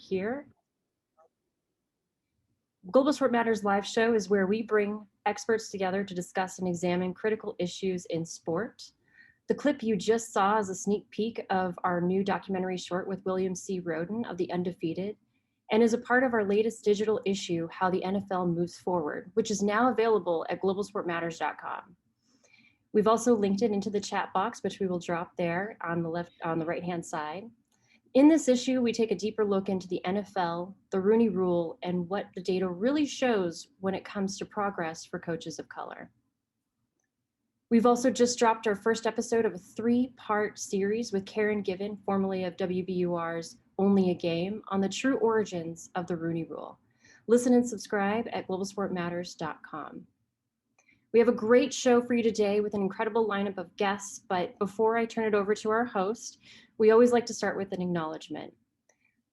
here. Global Sport Matters live show is where we bring experts together to discuss and examine critical issues in sport. The clip you just saw is a sneak peek of our new documentary short with William C. Roden of The Undefeated, and is a part of our latest digital issue, How the NFL Moves Forward, which is now available at globalsportmatters.com. We've also linked it into the chat box, which we will drop there on the right-hand side. In this issue, we take a deeper look into the NFL, the Rooney Rule, and what the data really shows when it comes to progress for coaches of color. We've also just dropped our first episode of a 3-part series with Karen Given, formerly of WBUR's Only a Game, on the true origins of the Rooney Rule. Listen and subscribe at globalsportmatters.com. We have a great show for you today with an incredible lineup of guests, but before I turn it over to our host, we always like to start with an acknowledgement.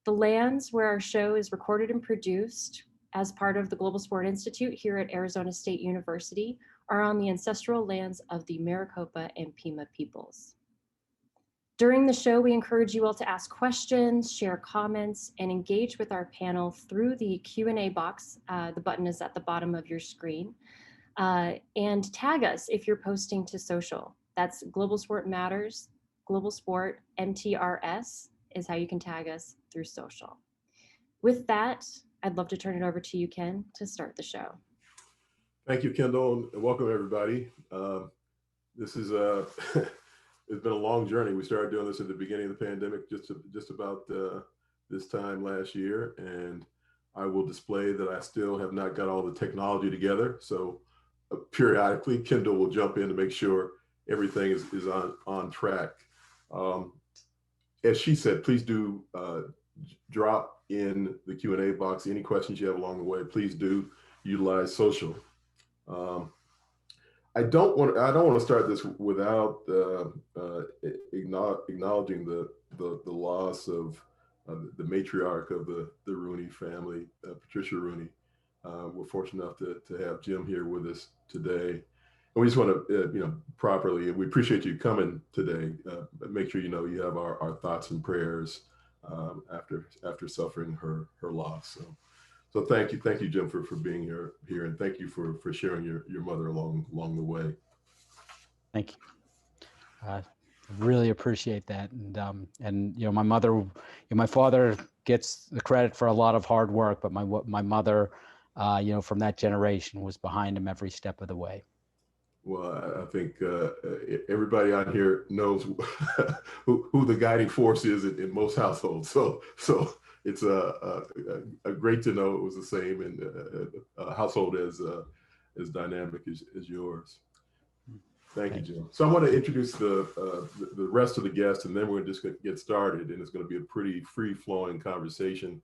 The lands where our show is recorded and produced as part of the Global Sport Institute here at Arizona State University are on the ancestral lands of the Maricopa and Pima peoples. During the show, we encourage you all to ask questions, share comments, and engage with our panel through the Q&A box. The button is at the bottom of your screen. And tag us if you're posting to social. That's Global Sport Matters, Global Sport MTRS is how you can tag us through social. With that, I'd love to turn it over to you, Ken, to start the show. Thank you, Kendall, and welcome everybody. This is it's been a long journey. We started doing this at the beginning of the pandemic, just about this time last year, and I will display that I still have not got all the technology together. So periodically, Kendall will jump in to make sure everything is on track. As she said, please do drop in the Q&A box any questions you have along the way. Please do utilize social. I don't want to start this without acknowledging the loss of the matriarch of the Rooney family, Patricia Rooney. We're fortunate enough to have Jim here with us today, and we just want to properly. We appreciate you coming today. Make sure you have our thoughts and prayers after suffering her loss. So thank you, Jim, for being here, and thank you for sharing your mother along the way. Thank you. Really appreciate that, and my mother, my father gets the credit for a lot of hard work, but my mother, from that generation was behind him every step of the way. Well, I think everybody on here knows who the guiding force is in most households. So it's a great to know it was the same in a household as dynamic as yours. Thank you, Jim. So I want to introduce the rest of the guests, and then we're just going to get started. And it's going to be a pretty free-flowing conversation.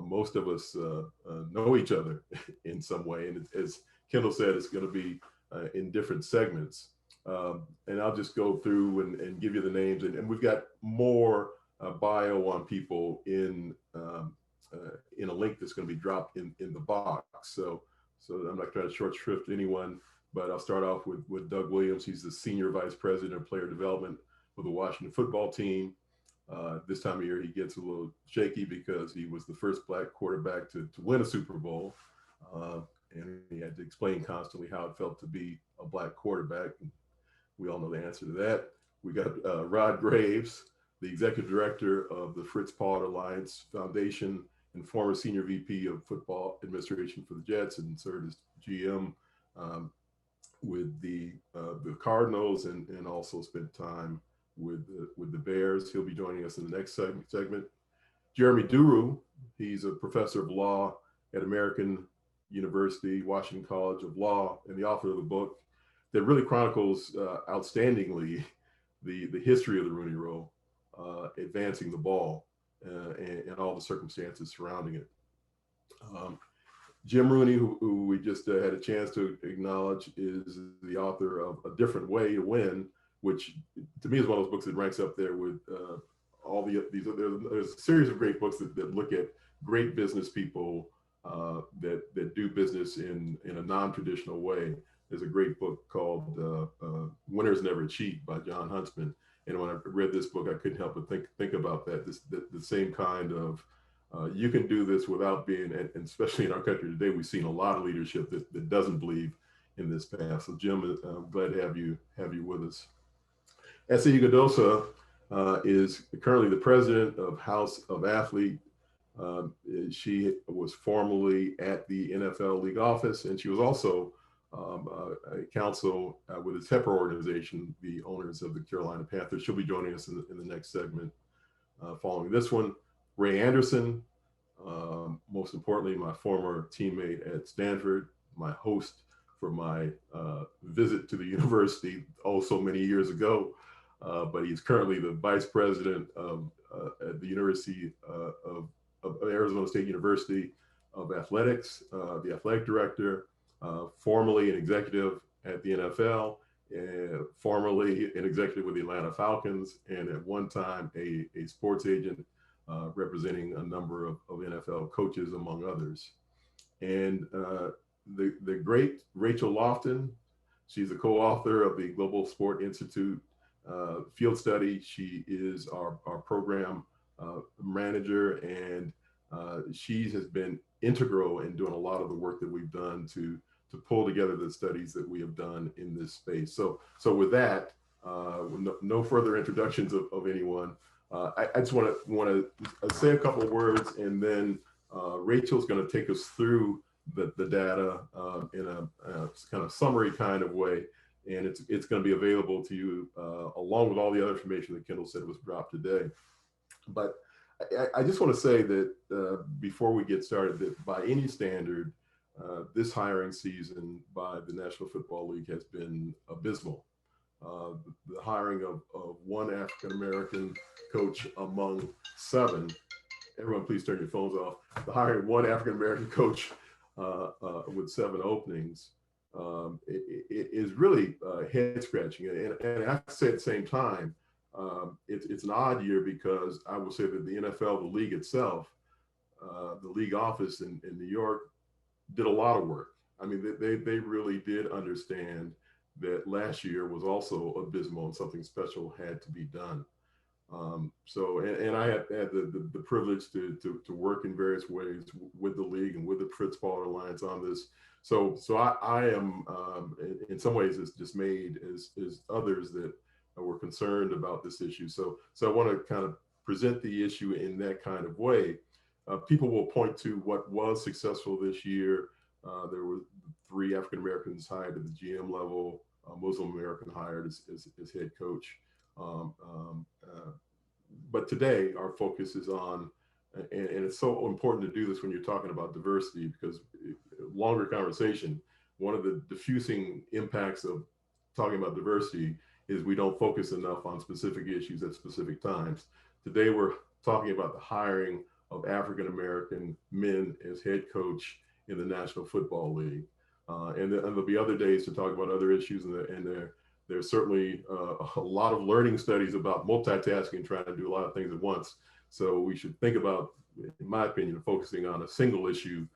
Most of us know each other in some way, and as Kendall said, it's going to be in different segments. And I'll just go through and give you the names, and we've got more bio on people in a link that's going to be dropped in the box. So I'm not trying to short shrift anyone, but I'll start off with Doug Williams. He's the Senior Vice President of Player Development with the Washington football team. This time of year, he gets a little shaky because he was the first Black quarterback to win a Super Bowl. And he had to explain constantly how it felt to be a Black quarterback. And we all know the answer to that. We got Rod Graves, the Executive Director of the Fritz Pollard Alliance Foundation and former Senior VP of Football Administration for the Jets, and served as GM with the Cardinals, and also spent time with the Bears. He'll be joining us in the next segment. Jeremy Duru, he's a professor of law at American University, Washington College of Law, and the author of a book that really chronicles outstandingly the history of the Rooney Rule, advancing the ball, and all the circumstances surrounding it. Jim Rooney, who we just had a chance to acknowledge, is the author of A Different Way to Win, which to me is one of those books that ranks up there with all these. There's a series of great books that look at great business people that do business in a non-traditional way. There's a great book called Winners Never Cheat by John Huntsman. And when I read this book, I couldn't help but think about that. The same kind of You can do this without being, and especially in our country today, we've seen a lot of leadership that doesn't believe in this path. So Jim, I'm glad to have you with us. S.A. Godosa is currently the president of House of Athlete. She was formerly at the NFL League office, and she was also a counsel with the Tepper organization, the owners of the Carolina Panthers. She'll be joining us in the next segment following this one. Ray Anderson, most importantly, my former teammate at Stanford, my host for my visit to the university so many years ago, but he's currently the vice president at the University of Arizona State University of Athletics, the athletic director, formerly an executive at the NFL, formerly an executive with the Atlanta Falcons, and at one time a sports agent representing a number of NFL coaches, among others. And the great Rachel Lofton, she's a co-author of the Global Sport Institute field study. She is our program manager, and she has been integral in doing a lot of the work that we've done to pull together the studies that we have done in this space. So with that, no further introductions of anyone. I just want to say a couple of words, and then Rachel's going to take us through the data in a kind of summary kind of way, and it's going to be available to you along with all the other information that Kendall said was dropped today. But I just want to say that before we get started, that by any standard, this hiring season by the National Football League has been abysmal. The hiring of one African-American coach among 7, everyone please turn your phones off. The hiring of one African-American coach with 7 openings it is really head scratching. And I have to say at the same time, it's an odd year because I will say that the NFL, the league itself, the league office in New York did a lot of work. I mean, they really did understand that last year was also abysmal and something special had to be done. And I had the privilege to work in various ways with the league and with the Fritz Baller Alliance on this. So I am in some ways as dismayed as others that were concerned about this issue. So I want to kind of present the issue in that kind of way. People will point to what was successful this year. There were 3 African Americans hired at the GM level, Muslim American hired as head coach. But today our focus is on, and it's so important to do this when you're talking about diversity, because longer conversation, one of the diffusing impacts of talking about diversity is we don't focus enough on specific issues at specific times. Today we're talking about the hiring of African American men as head coach in the National Football League. And there'll be other days to talk about other issues, and there's certainly a lot of learning studies about multitasking, trying to do a lot of things at once. So we should think about, in my opinion, focusing on a single issue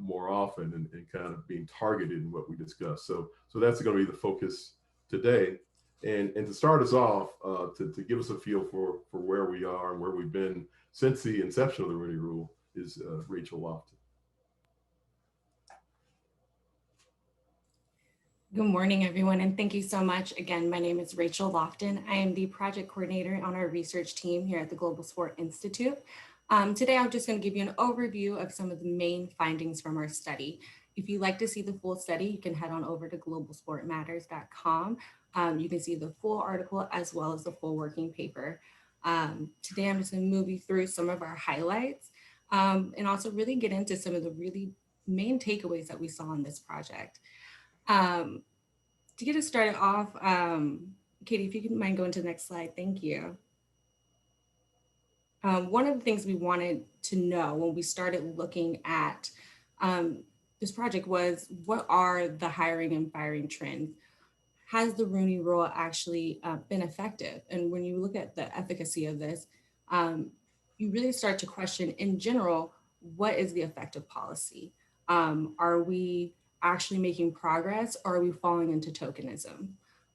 more often and kind of being targeted in what we discuss. So that's going to be the focus today. And to start us off, to give us a feel for where we are and where we've been since the inception of the Rooney Rule is Rachel Lofton. Good morning, everyone, and thank you so much. Again, my name is Rachel Lofton. I am the project coordinator on our research team here at the Global Sport Institute. Today, I'm just going to give you an overview of some of the main findings from our study. If you'd like to see the full study, you can head on over to globalsportmatters.com. You can see the full article as well as the full working paper. Today, I'm just going to move you through some of our highlights and also really get into some of the really main takeaways that we saw in this project. To get us started off, Katie, if you can mind going to the next slide, thank you. One of the things we wanted to know when we started looking at this project was, what are the hiring and firing trends? Has the Rooney Rule actually been effective? And when you look at the efficacy of this, you really start to question, in general, what is the effective policy? Are we actually making progress, or are we falling into tokenism?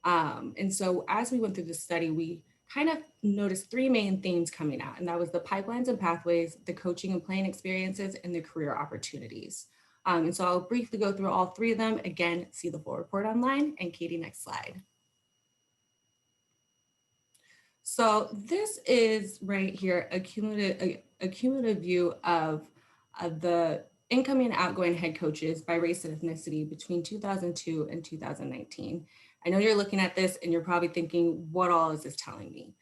And so as we went through the study, we kind of noticed three main themes coming out, and that was the pipelines and pathways, the coaching and playing experiences, and the career opportunities. And so I'll briefly go through all three of them. Again, see the full report online. And Katie, next slide. So this is right here, a cumulative view of the incoming and outgoing head coaches by race and ethnicity between 2002 and 2019. I know you're looking at this and you're probably thinking, what all is this telling me?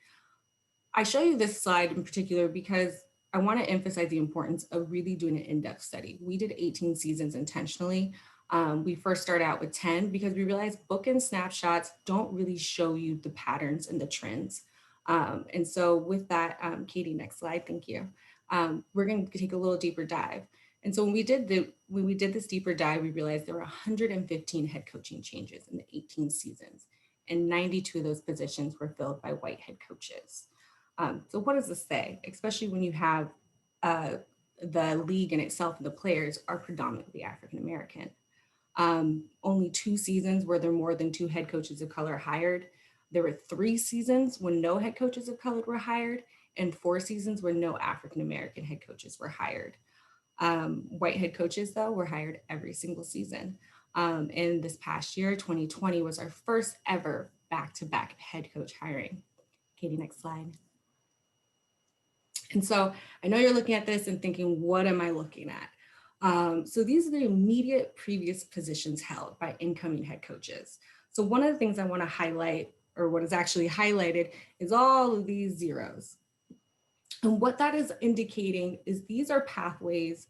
I show you this slide in particular because I want to emphasize the importance of really doing an in-depth study. We did 18 seasons intentionally. We first started out with 10 because we realized book and snapshots don't really show you the patterns and the trends. And so with that, Katie, next slide, thank you. We're going to take a little deeper dive. And so when we did this deeper dive, we realized there were 115 head coaching changes in the 18 seasons, and 92 of those positions were filled by white head coaches. So what does this say, especially when you have the league in itself and the players are predominantly African-American? Only 2 seasons were there more than 2 head coaches of color hired. There were 3 seasons when no head coaches of color were hired, and 4 seasons where no African-American head coaches were hired. White head coaches, though, were hired every single season. And this past year, 2020, was our first ever back-to-back head coach hiring. Katie, next slide. And so I know you're looking at this and thinking, what am I looking at? So these are the immediate previous positions held by incoming head coaches. So one of the things I want to highlight, or what is actually highlighted, is all of these zeros. And what that is indicating is these are pathways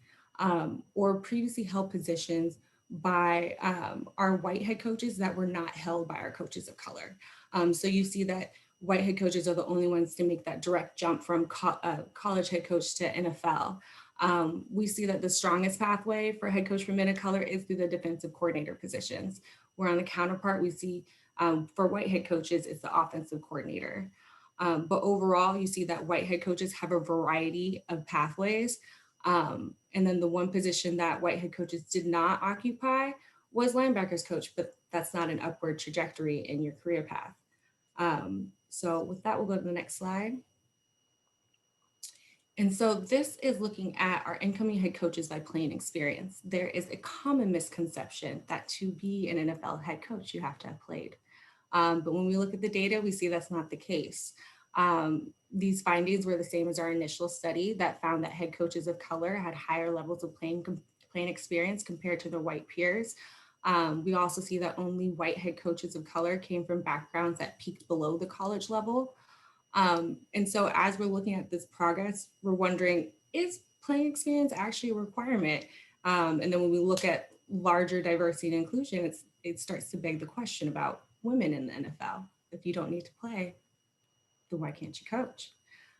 or previously held positions by our white head coaches that were not held by our coaches of color. So you see that white head coaches are the only ones to make that direct jump from college head coach to NFL. We see that the strongest pathway for head coach for men of color is through the defensive coordinator positions, where on the counterpart, we see for white head coaches, it's the offensive coordinator. But overall, you see that white head coaches have a variety of pathways. And then the one position that white head coaches did not occupy was linebackers coach, but that's not an upward trajectory in your career path. So with that, we'll go to the next slide. And so this is looking at our incoming head coaches by playing experience. There is a common misconception that to be an NFL head coach, you have to have played. But when we look at the data, we see that's not the case. These findings were the same as our initial study that found that head coaches of color had higher levels of playing experience compared to their white peers. We also see that only white head coaches of color came from backgrounds that peaked below the college level. And so as we're looking at this progress, we're wondering, is playing experience actually a requirement? And then when we look at larger diversity and inclusion, it starts to beg the question about women in the NFL. If you don't need to play, then why can't you coach?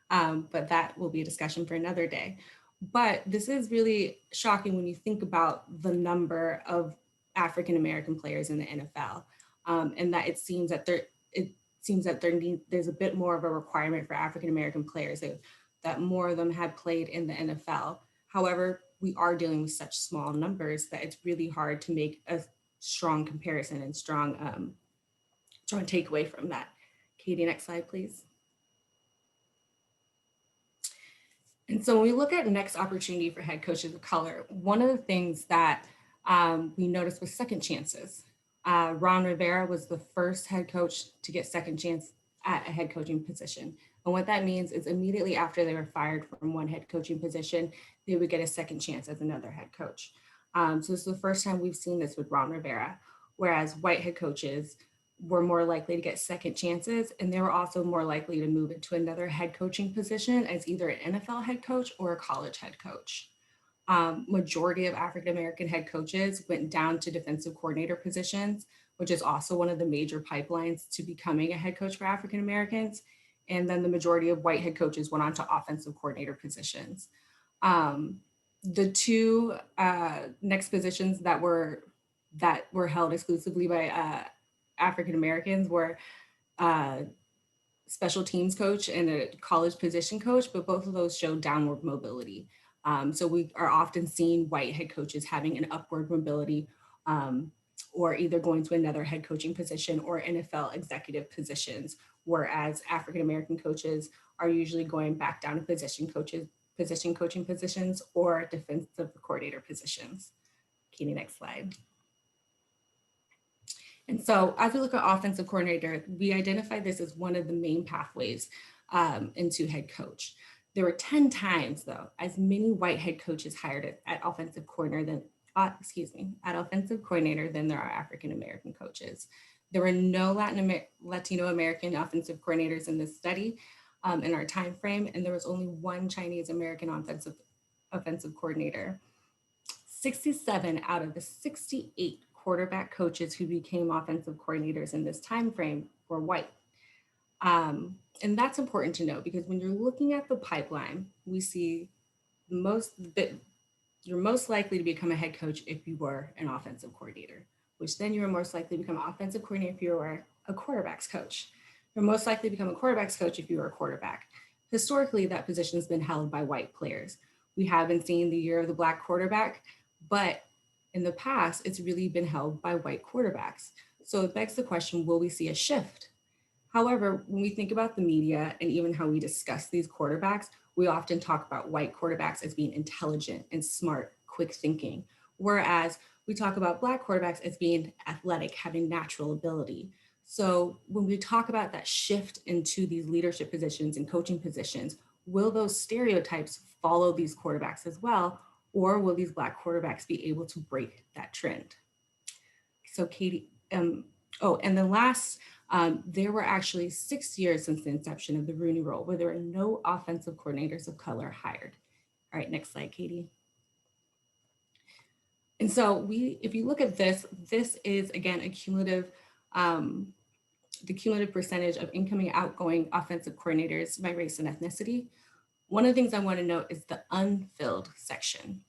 But that will be a discussion for another day. But this is really shocking when you think about the number of African-American players in the NFL, and that it seems that there's a bit more of a requirement for African-American players that more of them had played in the NFL. However, we are dealing with such small numbers that it's really hard to make a strong comparison and strong takeaway from that. Katie, next slide, please. And so when we look at next opportunity for head coaches of color, one of the things that we noticed was second chances. Ron Rivera was the first head coach to get second chance at a head coaching position. And what that means is immediately after they were fired from one head coaching position, they would get a second chance as another head coach. So this is the first time we've seen this with Ron Rivera, whereas white head coaches were more likely to get second chances, and they were also more likely to move into another head coaching position as either an NFL head coach or a college head coach. Majority of African-American head coaches went down to defensive coordinator positions, which is also one of the major pipelines to becoming a head coach for African-Americans. And then the majority of white head coaches went on to offensive coordinator positions. The two next positions that were held exclusively by African-Americans were special teams coach and a college position coach, but both of those showed downward mobility. So we are often seeing white head coaches having an upward mobility or either going to another head coaching position or NFL executive positions, whereas African-American coaches are usually going back down to position coaching positions or defensive coordinator positions. Katie, next slide. And so as we look at offensive coordinator, we identified this as one of the main pathways into head coach. There were 10 times though, as many white head coaches hired at offensive coordinator than there are African-American coaches. There were no Latino American offensive coordinators in this study in our time frame, and there was only one Chinese American offensive coordinator. 67 out of the 68 quarterback coaches who became offensive coordinators in this time frame were white. And that's important to know because when you're looking at the pipeline, we see you're most likely to become a head coach if you were an offensive coordinator, which then you are most likely to become an offensive coordinator if you were a quarterback's coach. You're most likely to become a quarterback's coach if you were a quarterback. Historically, that position has been held by white players. We have been seeing the year of the Black quarterback, but in the past, it's really been held by white quarterbacks. So it begs the question, will we see a shift? However, when we think about the media and even how we discuss these quarterbacks, we often talk about white quarterbacks as being intelligent and smart, quick thinking, whereas we talk about Black quarterbacks as being athletic, having natural ability. So when we talk about that shift into these leadership positions and coaching positions, will those stereotypes follow these quarterbacks as well? Or will these Black quarterbacks be able to break that trend? So Katie, and then last, there were actually 6 years since the inception of the Rooney Rule where there were no offensive coordinators of color hired. All right, next slide, Katie. And so if you look at this, this is again a cumulative, the cumulative percentage of incoming, outgoing offensive coordinators by race and ethnicity. One of the things I want to note is the unfilled section.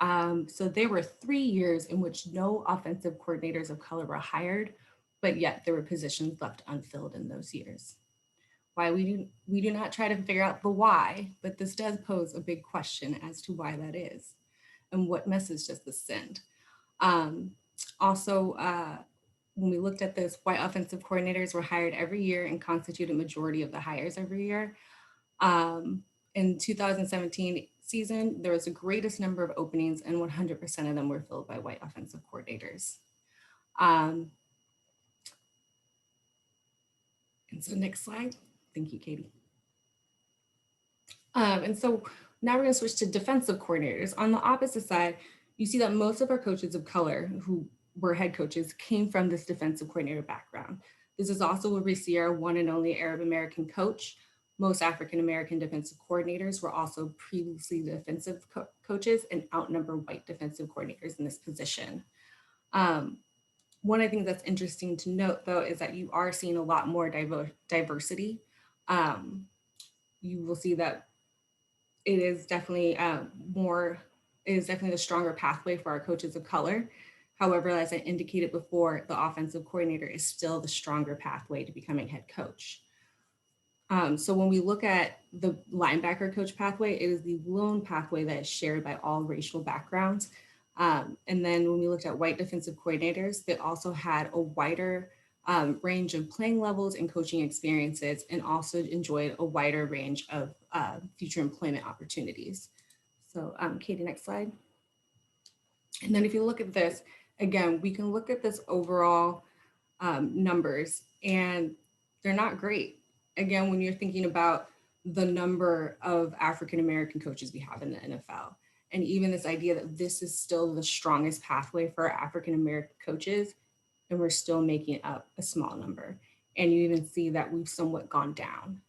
So there were 3 years in which no offensive coordinators of color were hired, but yet there were positions left unfilled in those years. Why we do not try to figure out the why, but this does pose a big question as to why that is and what message does this send. When we looked at this, white offensive coordinators were hired every year and constituted a majority of the hires every year. In 2017 season, there was the greatest number of openings and 100% of them were filled by white offensive coordinators. And so next slide. Thank you, Katie. And so now we're gonna switch to defensive coordinators. On the opposite side, you see that most of our coaches of color who were head coaches came from this defensive coordinator background. This is also where we see our one and only Arab American coach. Most African-American defensive coordinators were also previously defensive coaches and outnumber white defensive coordinators in this position. One of the things that's interesting to note though, is that you are seeing a lot more diversity. You will see that it is definitely the stronger pathway for our coaches of color. However, as I indicated before, the offensive coordinator is still the stronger pathway to becoming head coach. So when we look at the linebacker coach pathway, it is the lone pathway that is shared by all racial backgrounds. And then when we looked at white defensive coordinators, they also had a wider range of playing levels and coaching experiences, and also enjoyed a wider range of future employment opportunities. So Katie, next slide. And then if you look at this, again, we can look at this overall numbers, and they're not great. Again, when you're thinking about the number of African-American coaches we have in the NFL, and even this idea that this is still the strongest pathway for African-American coaches, and we're still making up a small number. And you even see that we've somewhat gone down,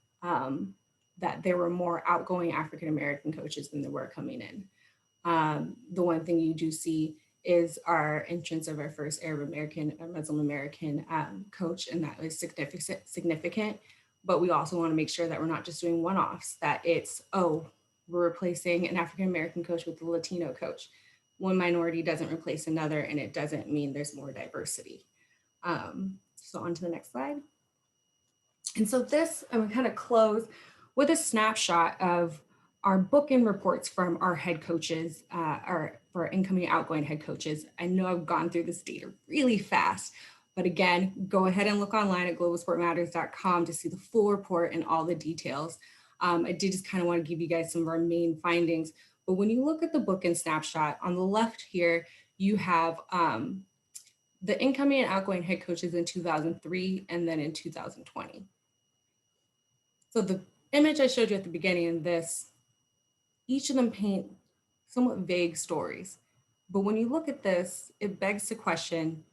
that there were more outgoing African-American coaches than there were coming in. The one thing you do see is our entrance of our first Arab American or Muslim American coach, and that was significant. But we also want to make sure that we're not just doing one-offs, that it's, oh, we're replacing an African-American coach with a Latino coach. One minority doesn't replace another, and it doesn't mean there's more diversity. So on to the next slide. And so this, I'm gonna kind of close with a snapshot of our book-in reports from our head coaches, or for incoming and outgoing head coaches. I know I've gone through this data really fast, But again, go ahead and look online at globalsportmatters.com to see the full report and all the details. I did just kind of want to give you guys some of our main findings. But when you look at the book and snapshot, on the left here, you have the incoming and outgoing head coaches in 2003 and then in 2020. So the image I showed you at the beginning of this, each of them paint somewhat vague stories. But when you look at this, it begs the question,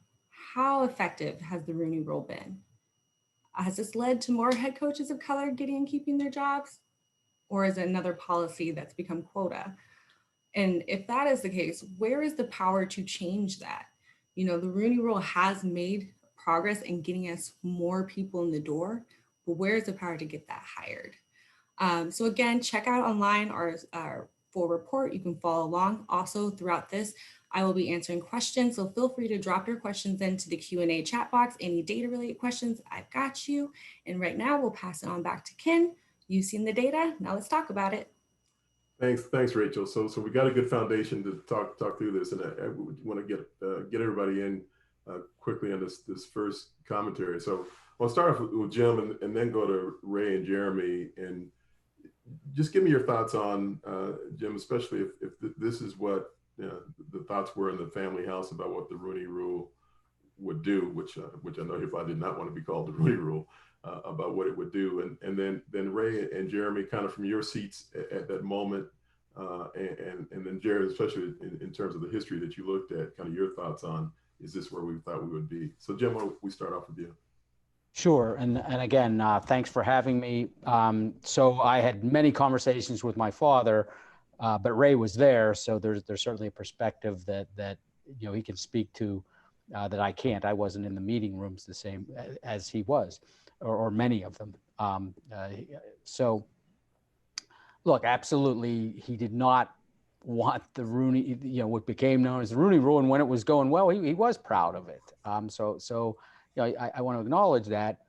how effective has the Rooney Rule been? Has this led to more head coaches of color getting and keeping their jobs? Or is it another policy that's become quota? And if that is the case, where is the power to change that? You know, the Rooney Rule has made progress in getting us more people in the door, but where is the power to get that hired? So again, check out online our full report. You can follow along. Also throughout this, I will be answering questions. So feel free to drop your questions into the Q&A chat box. Any data related questions, I've got you. And right now we'll pass it on back to Ken. You've seen the data. Now let's talk about it. Thanks, Rachel. So we got a good foundation to talk through this, and I want to get everybody in quickly on this first commentary. So I'll start off with Jim, and then go to Ray and Jeremy, and just give me your thoughts on Jim, especially if this is what the thoughts were in the family house about what the Rooney Rule would do, which I know your father did not want to be called the Rooney Rule. About what it would do, and then Ray and Jeremy, kind of from your seats at that moment, and then Jeremy, especially in terms of the history that you looked at, kind of your thoughts on, is this where we thought we would be? So Jim, why don't we start off with you? Sure, and again, thanks for having me. So I had many conversations with my father, but Ray was there, so there's certainly a perspective that he can speak to that I can't. I wasn't in the meeting rooms the same as he was. Or many of them. So, look, absolutely, he did not want the Rooney, what became known as the Rooney Rule, and when it was going well, he was proud of it. So I want to acknowledge that,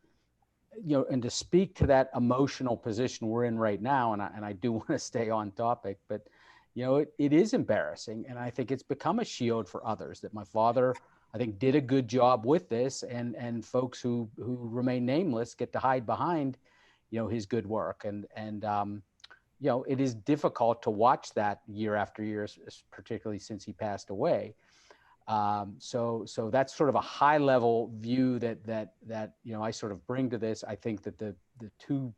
and to speak to that emotional position we're in right now, and I do want to stay on topic, but it is embarrassing, and I think it's become a shield for others that my father, I think, did a good job with this, and folks who remain nameless get to hide behind, his good work, and it is difficult to watch that year after year, particularly since he passed away. So that's sort of a high level view that I sort of bring to this. I think that the two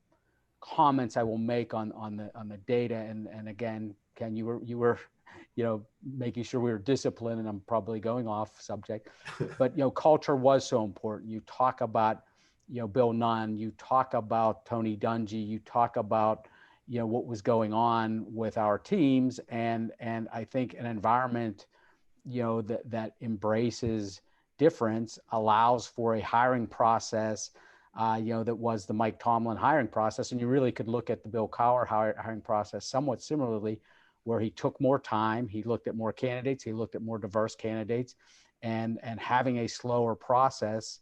comments I will make on the data, and again, Ken, you were making sure we were disciplined, and I'm probably going off subject, but culture was so important. You talk about Bill Nunn, you talk about Tony Dungy, you talk about what was going on with our teams, and I think an environment that embraces difference allows for a hiring process that was the Mike Tomlin hiring process, and you really could look at the Bill Cowher hiring process somewhat similarly, where he took more time, he looked at more candidates, he looked at more diverse candidates, and having a slower process,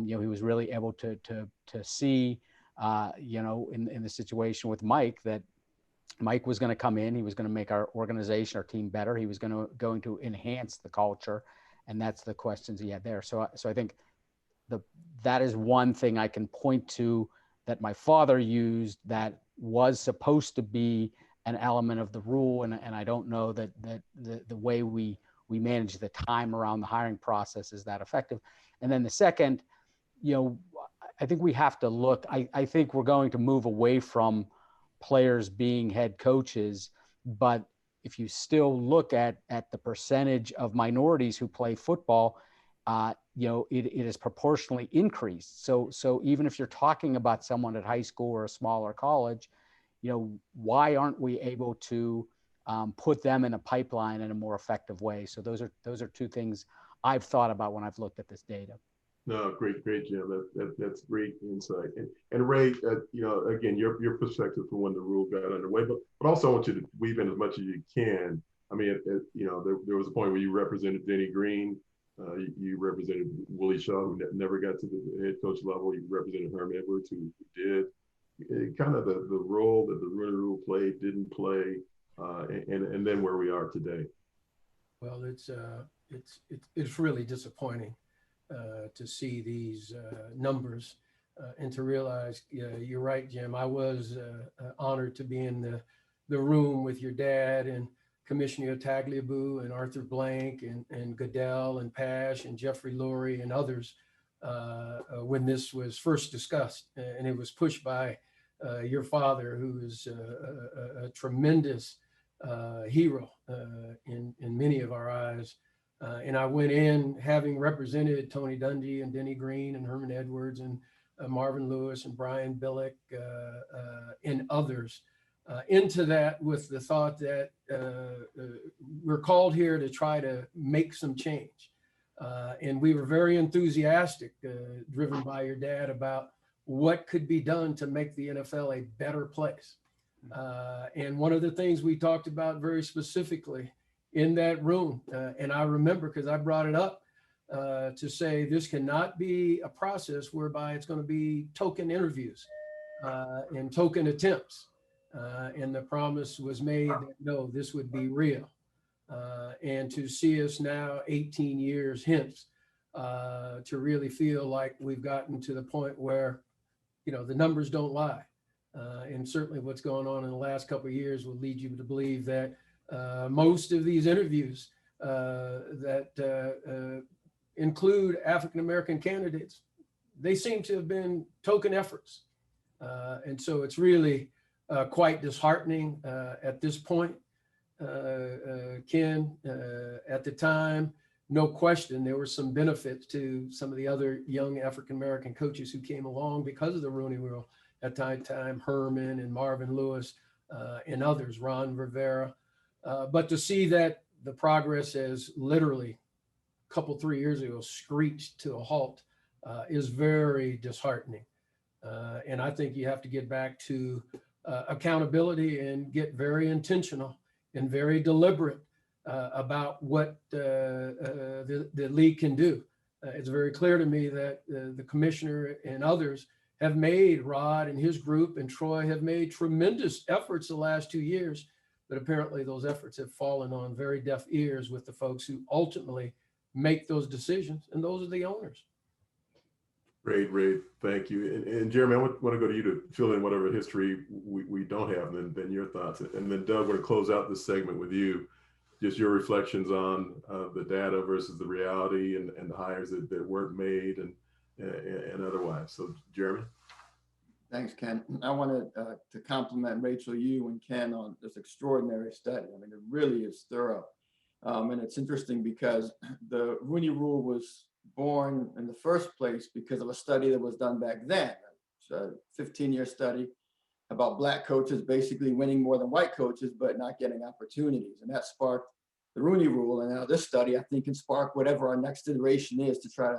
he was really able to see, in the situation with Mike, that Mike was going to come in, he was going to make our organization, our team better, he was going to enhance the culture, and that's the questions he had there. So I think that is one thing I can point to that my father used that was supposed to be an element of the rule, and I don't know that the way we manage the time around the hiring process is that effective. And then the second, I think we have to look, I think we're going to move away from players being head coaches, but if you still look at the percentage of minorities who play football, it is proportionally increased. So even if you're talking about someone at high school or a smaller college, why aren't we able to put them in a pipeline in a more effective way? So those are two things I've thought about when I've looked at this data. No, great, Jim. That's great insight. And Ray, again, your perspective for when the rule got underway, but also I want you to weave in as much as you can. I mean, there was a point where you represented Denny Green, you represented Willie Shaw, who never got to the head coach level. You represented Herm Edwards, who did. Kind of the role that the Rooney Rule played, didn't play, and then where we are today. Well, it's really disappointing. to see these numbers and to realize, you're right, Jim. I was honored to be in the room with your dad and Commissioner Tagliabue and Arthur Blank and Goodell and Pash and Jeffrey Lurie and others when this was first discussed. And it was pushed by your father, who is a tremendous hero in many of our eyes. And I went in having represented Tony Dungy and Denny Green and Herman Edwards and Marvin Lewis and Brian Billick and others into that with the thought that we're called here to try to make some change. And we were very enthusiastic, driven by your dad, about what could be done to make the NFL a better place. And one of the things we talked about very specifically in that room, and I remember because I brought it up, to say this cannot be a process whereby it's going to be token interviews and token attempts. And the promise was made that no, this would be real. And to see us now 18 years hence, to really feel like we've gotten to the point where, the numbers don't lie. And certainly what's going on in the last couple of years will lead you to believe that most of these interviews that include African-American candidates, they seem to have been token efforts. And so it's really quite disheartening at this point. Ken, at the time, no question, there were some benefits to some of the other young African-American coaches who came along because of the Rooney Rule. At that time, Herman and Marvin Lewis and others, Ron Rivera. But to see that the progress has literally a couple, 3 years ago screeched to a halt is very disheartening. And I think you have to get back to accountability and get very intentional and very deliberate about what the league can do. It's very clear to me that the commissioner and others have made, Rod and his group and Troy have made tremendous efforts the last 2 years, but apparently those efforts have fallen on very deaf ears with the folks who ultimately make those decisions, and those are the owners. Great, Ray, thank you. And Jeremy, I want to go to you to fill in whatever history we don't have, and then your thoughts. And then Doug, we're going to close out this segment with you, just your reflections on the data versus the reality and the hires that weren't made and otherwise. So Jeremy. Thanks, Ken. I wanted to compliment Rachel, you and Ken on this extraordinary study. I mean, it really is thorough. And it's interesting because the Rooney Rule was born in the first place because of a study that was done back then. It's a 15-year study about Black coaches basically winning more than white coaches, but not getting opportunities. And that sparked the Rooney Rule. And now this study, I think, can spark whatever our next iteration is to try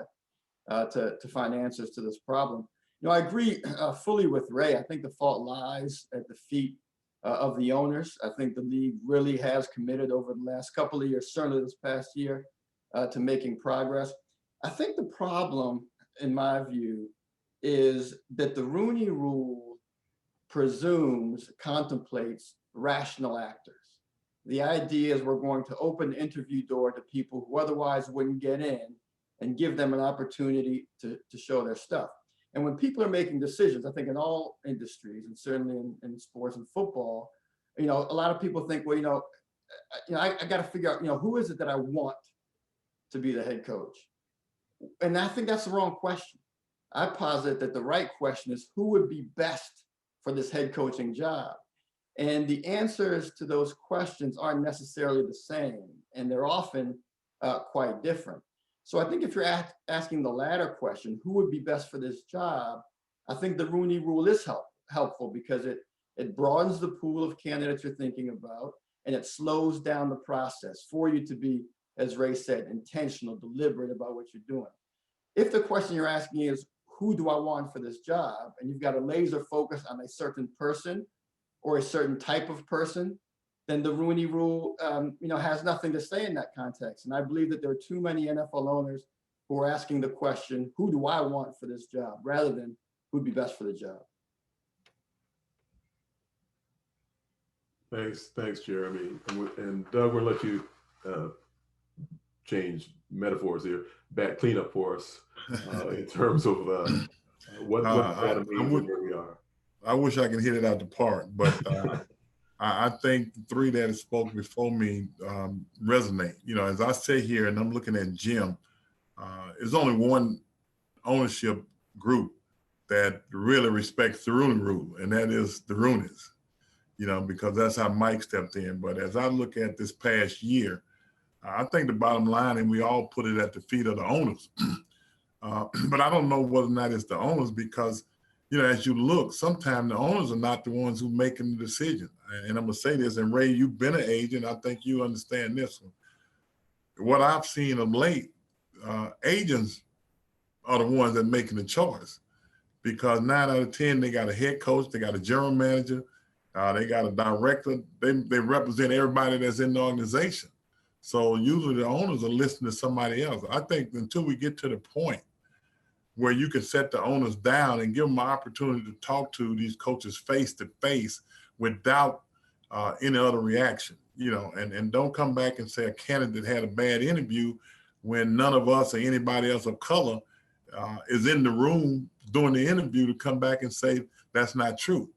to find answers to this problem. I agree fully with Ray. I think the fault lies at the feet of the owners. I think the league really has committed over the last couple of years, certainly this past year, to making progress. I think the problem, in my view, is that the Rooney Rule contemplates rational actors. The idea is we're going to open the interview door to people who otherwise wouldn't get in and give them an opportunity to show their stuff. And when people are making decisions, I think in all industries, and certainly in sports and football, a lot of people think, well, I got to figure out, who is it that I want to be the head coach? And I think that's the wrong question. I posit that the right question is who would be best for this head coaching job? And the answers to those questions aren't necessarily the same, and they're often quite different. So I think if you're asking the latter question, who would be best for this job, I think the Rooney Rule is helpful because it broadens the pool of candidates you're thinking about, and it slows down the process for you to be, as Ray said, intentional, deliberate about what you're doing. If the question you're asking is, who do I want for this job? And you've got a laser focus on a certain person or a certain type of person, then the Rooney Rule, has nothing to say in that context. And I believe that there are too many NFL owners who are asking the question, who do I want for this job, rather than who'd be best for the job. Thanks, Jeremy. And Doug, we'll let you change metaphors here, bad cleanup for us in terms of what data means and where we are. I wish I could hit it out the park, but I think the three that have spoken before me resonate. You know, as I sit here and I'm looking at Jim, there's only one ownership group that really respects the Rooney Rule, and that is the Rooneys. You know, because that's how Mike stepped in. But as I look at this past year, I think the bottom line, and we all put it at the feet of the owners. But I don't know whether or not it's the owners because, you know, as you look, sometimes the owners are not the ones who making the decision. And I'm gonna say this, and Ray, you've been an agent. I think you understand this one. What I've seen of late, agents are the ones that are making the choice because 9 out of 10, they got a head coach, they got a general manager, they got a director. They represent everybody that's in the organization. So usually the owners are listening to somebody else. I think until we get to the point where you can set the owners down and give them an opportunity to talk to these coaches face to face without any other reaction, you know, and don't come back and say a candidate had a bad interview when none of us or anybody else of color is in the room during the interview to come back and say that's not true.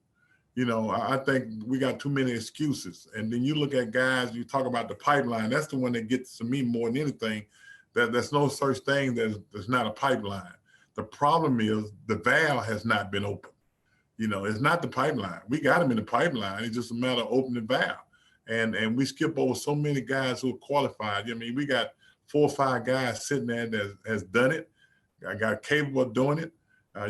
You know, I think we got too many excuses. And then you look at guys, you talk about the pipeline, that's the one that gets to me more than anything, that there's no such thing there's not a pipeline. The problem is the valve has not been opened. You know, it's not the pipeline. We got them in the pipeline. It's just a matter of opening the valve. And we skip over so many guys who are qualified. I mean, we got 4 or 5 guys sitting there that has done it. I got capable of doing it.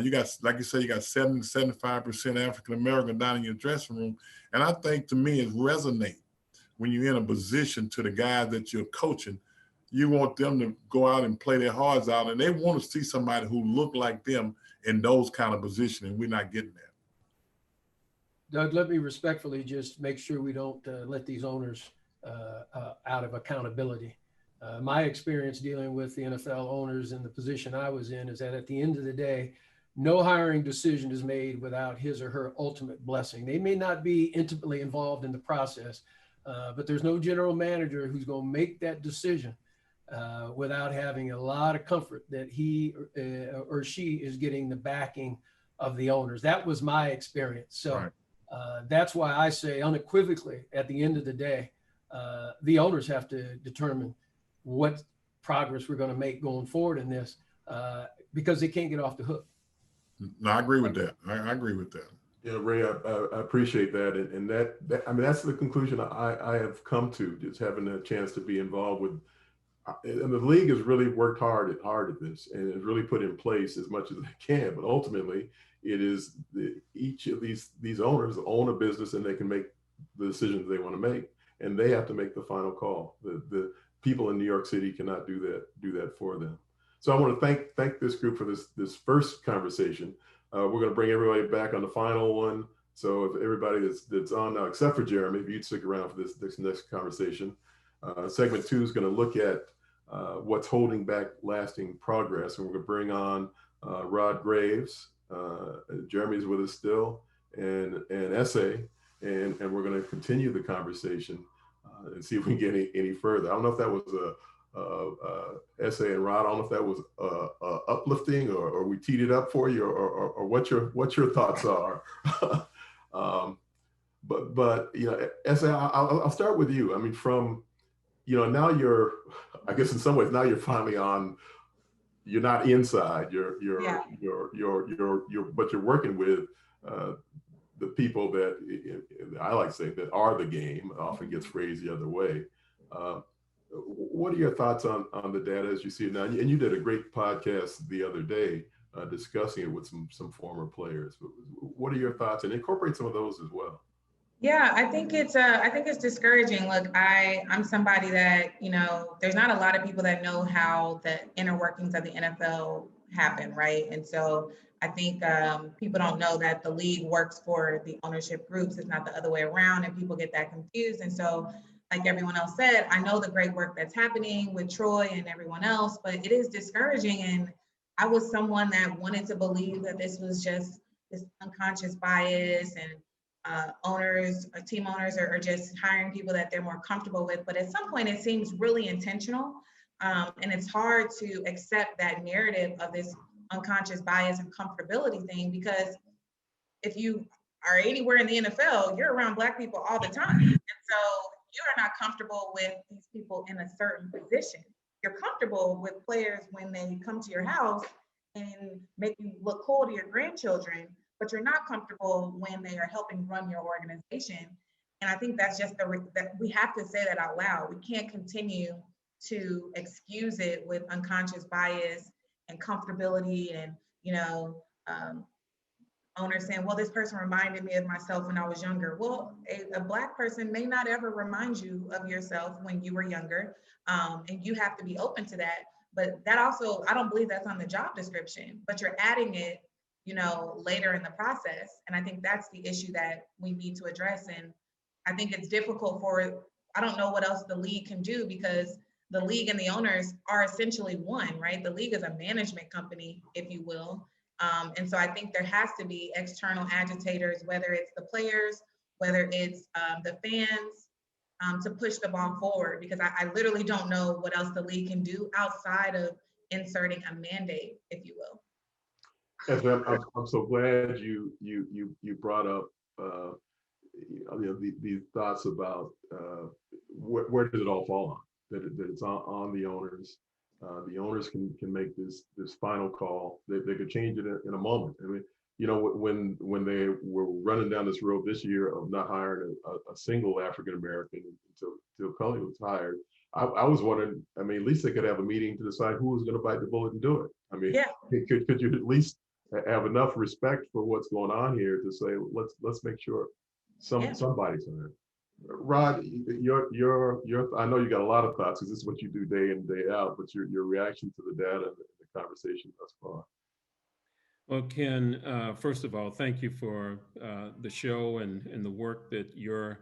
You got, like you say, you got 70 to 75% African-American down in your dressing room. And I think to me it resonates when you're in a position to the guys that you're coaching. You want them to go out and play their hearts out, and they want to see somebody who look like them in those kind of positions, and we're not getting that. Doug, let me respectfully just make sure we don't let these owners out of accountability. My experience dealing with the NFL owners in the position I was in is that at the end of the day, no hiring decision is made without his or her ultimate blessing. They may not be intimately involved in the process, but there's no general manager who's going to make that decision without having a lot of comfort that he or she is getting the backing of the owners. That was my experience. So right. That's why I say unequivocally at the end of the day, the owners have to determine what progress we're going to make going forward in this because they can't get off the hook. No, I agree with that. I agree with that. Yeah, Ray, I appreciate that. And that I mean, that's the conclusion I have come to, just having a chance to be involved with. And the league has really worked hard at this and has really put in place as much as they can. But ultimately, it is each of these owners own a business and they can make the decisions they want to make. And they have to make the final call. The people in New York City cannot do that for them. So I want to thank this group for this first conversation. We're going to bring everybody back on the final one. So if everybody that's on now, except for Jeremy, if you'd stick around for this next conversation, segment 2 is going to look at what's holding back lasting progress. And we're going to bring on Rod Graves. Jeremy's with us still, and Essay, and we're going to continue the conversation and see if we can get any further. I don't know if that was Essay and Rod. I don't know if that was uplifting or we teed it up for you, or what your thoughts are. But you know, Essay, I'll start with you. I mean, from now you're, I guess in some ways now you're finally on. You're not inside. You're but you're working with the people that I like to say that are the game. It often gets phrased the other way. What are your thoughts on the data as you see it now? And you did a great podcast the other day discussing it with some former players. What are your thoughts? And incorporate some of those as well. Yeah, I think it's discouraging. Look, I'm somebody that, there's not a lot of people that know how the inner workings of the NFL happen, right? And so I think people don't know that the league works for the ownership groups. It's not the other way around, and people get that confused. And so, like everyone else said, I know the great work that's happening with Troy and everyone else, but it is discouraging. And I was someone that wanted to believe that this was just this unconscious bias and team owners are just hiring people that they're more comfortable with. But at some point, it seems really intentional And it's hard to accept that narrative of this unconscious bias and comfortability thing, because if you are anywhere in the NFL, you're around Black people all the time. And so you are not comfortable with these people in a certain position. You're comfortable with players when they come to your house and make you look cool to your grandchildren, but you're not comfortable when they are helping run your organization. And I think that's just that we have to say that out loud. We can't continue to excuse it with unconscious bias and comfortability and, owners saying, well, this person reminded me of myself when I was younger. Well, a Black person may not ever remind you of yourself when you were younger, and you have to be open to that. But that also, I don't believe that's on the job description, but you're adding it, later in the process. And I think that's the issue that we need to address. And I think it's difficult I don't know what else the league can do, because the league and the owners are essentially one, right? The league is a management company, if you will. And so I think there has to be external agitators, whether it's the players, whether it's the fans, to push the ball forward, because I literally don't know what else the league can do outside of inserting a mandate, if you will. And I'm so glad you brought up these thoughts about where does it all fall on? That it's on the owners. The owners can make this final call. They could change it in a moment. I mean, when they were running down this road this year of not hiring a single African American until Cully was hired, I was wondering. I mean, at least they could have a meeting to decide who was going to bite the bullet and do it. I mean, yeah. could you at least have enough respect for what's going on here to say let's make sure somebody's on it. Rod, I know you got a lot of thoughts because this is what you do day in, day out, but your reaction to the data and the conversation thus far. Well, Ken, first of all, thank you for the show and the work that your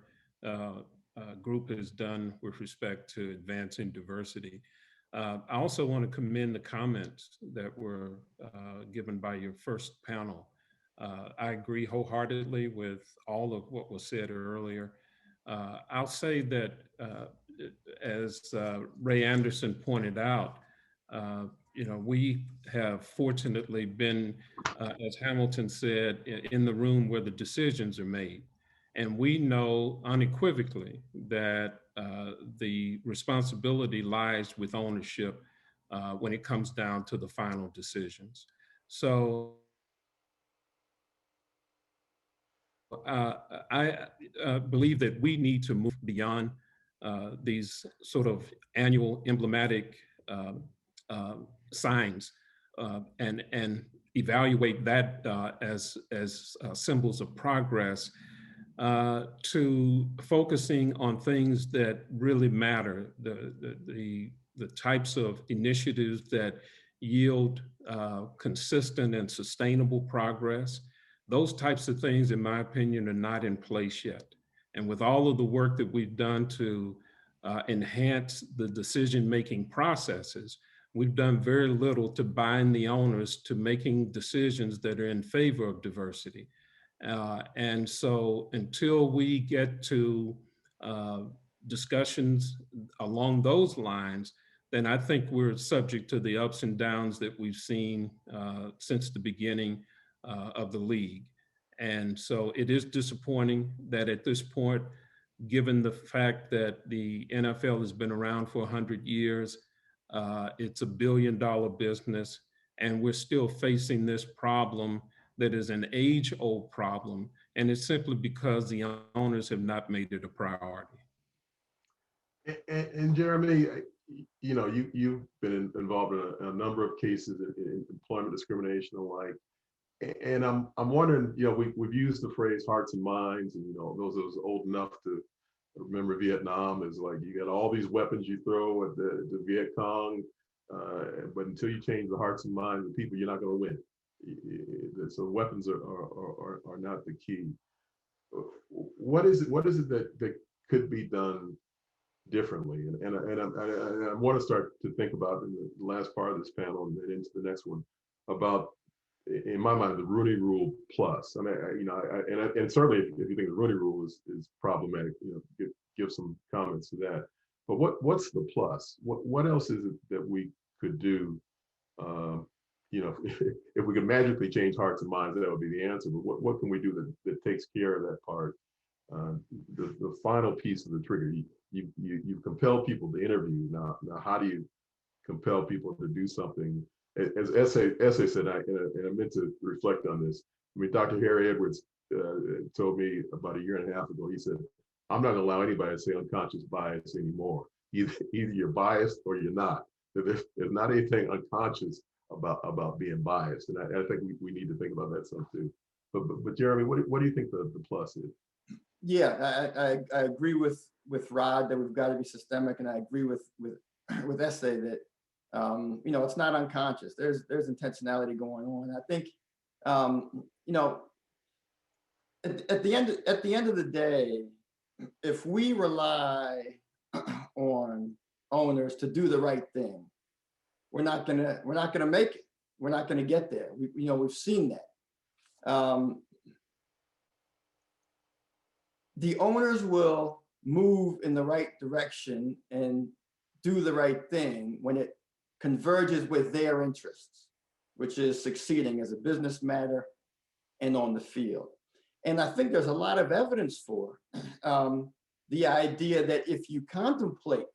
group has done with respect to advancing diversity. I also want to commend the comments that were given by your first panel. I agree wholeheartedly with all of what was said earlier. I'll say that, as Ray Anderson pointed out, we have fortunately been, as Hamilton said, in the room where the decisions are made. And we know unequivocally that the responsibility lies with ownership when it comes down to the final decisions. So I believe that we need to move beyond these sort of annual emblematic signs and evaluate that as symbols of progress, to focusing on things that really matter, the types of initiatives that yield consistent and sustainable progress. Those types of things, in my opinion, are not in place yet. And with all of the work that we've done to enhance the decision-making processes, we've done very little to bind the owners to making decisions that are in favor of diversity. And so until we get to discussions along those lines, then I think we're subject to the ups and downs that we've seen since the beginning of the league. And so it is disappointing that at this point, given the fact that the NFL has been around for 100 years, it's $1 billion business, and we're still facing this problem that is an age-old problem, and it's simply because the owners have not made it a priority. And Jeremy, you've been involved in a number of cases in employment discrimination and like, and I'm wondering, we've used the phrase hearts and minds, and those of us old enough to remember Vietnam is like you got all these weapons you throw at the Viet Cong, but until you change the hearts and minds of the people, you're not going to win. So weapons are not the key. What is it that could be done differently? And I want to start to think about in the last part of this panel and then into the next one about, in my mind, the Rooney Rule plus. I mean, and certainly if you think the Rooney Rule is problematic, give some comments to that. But what's the plus? What else is it that we could do? You know, if we could magically change hearts and minds, that would be the answer. But what can we do that takes care of that part? The final piece of the trigger. You compel people to interview. Now how do you compel people to do something? As Essay said, and I meant to reflect on this. I mean, Dr. Harry Edwards told me about a year and a half ago. He said, "I'm not going to allow anybody to say unconscious bias anymore. Either you're biased or you're not. There's not anything unconscious about being biased." And I think we need to think about that some too. But Jeremy, what do you think the plus is? Yeah, I agree with Rod that we've got to be systemic, and I agree with Essay that you know, it's not unconscious. There's intentionality going on. I think you know, at the end of the day, if we rely on owners to do the right thing, we're not gonna make it. We're not gonna get there. We've seen that. The owners will move in the right direction and do the right thing when it converges with their interests, which is succeeding as a business matter and on the field. And I think there's a lot of evidence for the idea that if you contemplate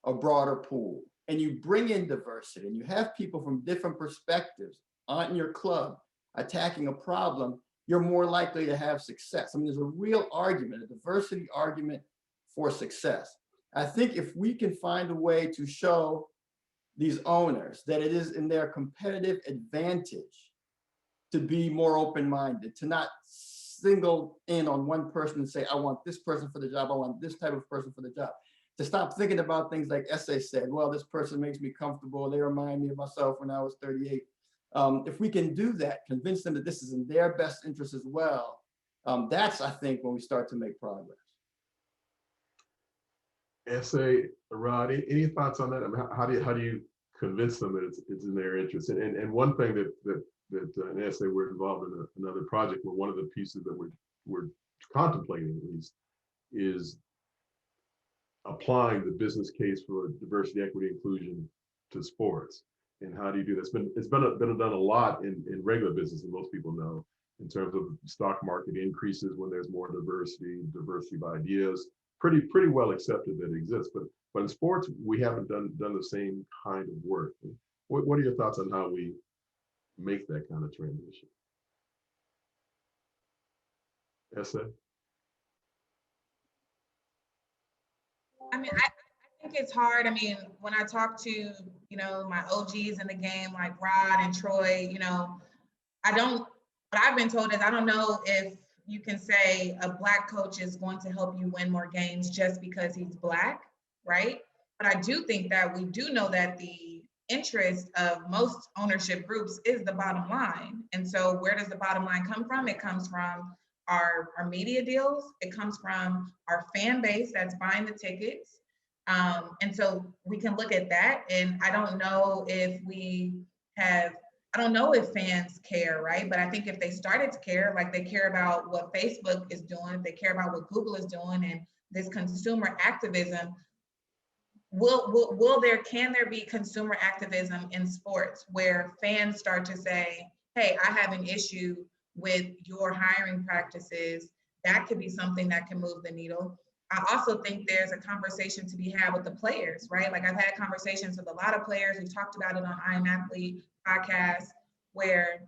a broader pool and you bring in diversity and you have people from different perspectives on your club attacking a problem, you're more likely to have success. I mean, there's a real argument, a diversity argument for success. I think if we can find a way to show these owners that it is in their competitive advantage to be more open-minded, to not single in on one person and say, I want this person for the job, I want this type of person for the job. To stop thinking about things like Essay said, well, this person makes me comfortable, they remind me of myself when I was 38. If we can do that, convince them that this is in their best interest as well, that's, I think, when we start to make progress. Essay, Rod, any thoughts on that? I mean, how do you convince them that it's in their interest? And one thing that an Essay, we're involved in another project where one of the pieces that we're contemplating at least is applying the business case for diversity, equity, inclusion to sports. And how do you do that? It's been done a lot in regular business, and most people know, in terms of stock market increases when there's more diversity of ideas. Pretty well accepted that it exists, but in sports we haven't done the same kind of work. What are your thoughts on how we make that kind of transition? Essay? I mean, I think it's hard. I mean, when I talk to, my OGs in the game, like Rod and Troy, what I've been told is I don't know if you can say a Black coach is going to help you win more games just because he's Black, right? But I do think that we do know that the interest of most ownership groups is the bottom line. And so where does the bottom line come from? It comes from our media deals. It comes from our fan base that's buying the tickets. And so we can look at that. And I don't know if fans care, right? But I think if they started to care, like they care about what Facebook is doing, if they care about what Google is doing, and this consumer activism, can there be consumer activism in sports where fans start to say, hey, I have an issue with your hiring practices? That could be something that can move the needle. I also think there's a conversation to be had with the players, right? Like I've had conversations with a lot of players. We've talked about it on I Am Athlete podcast, where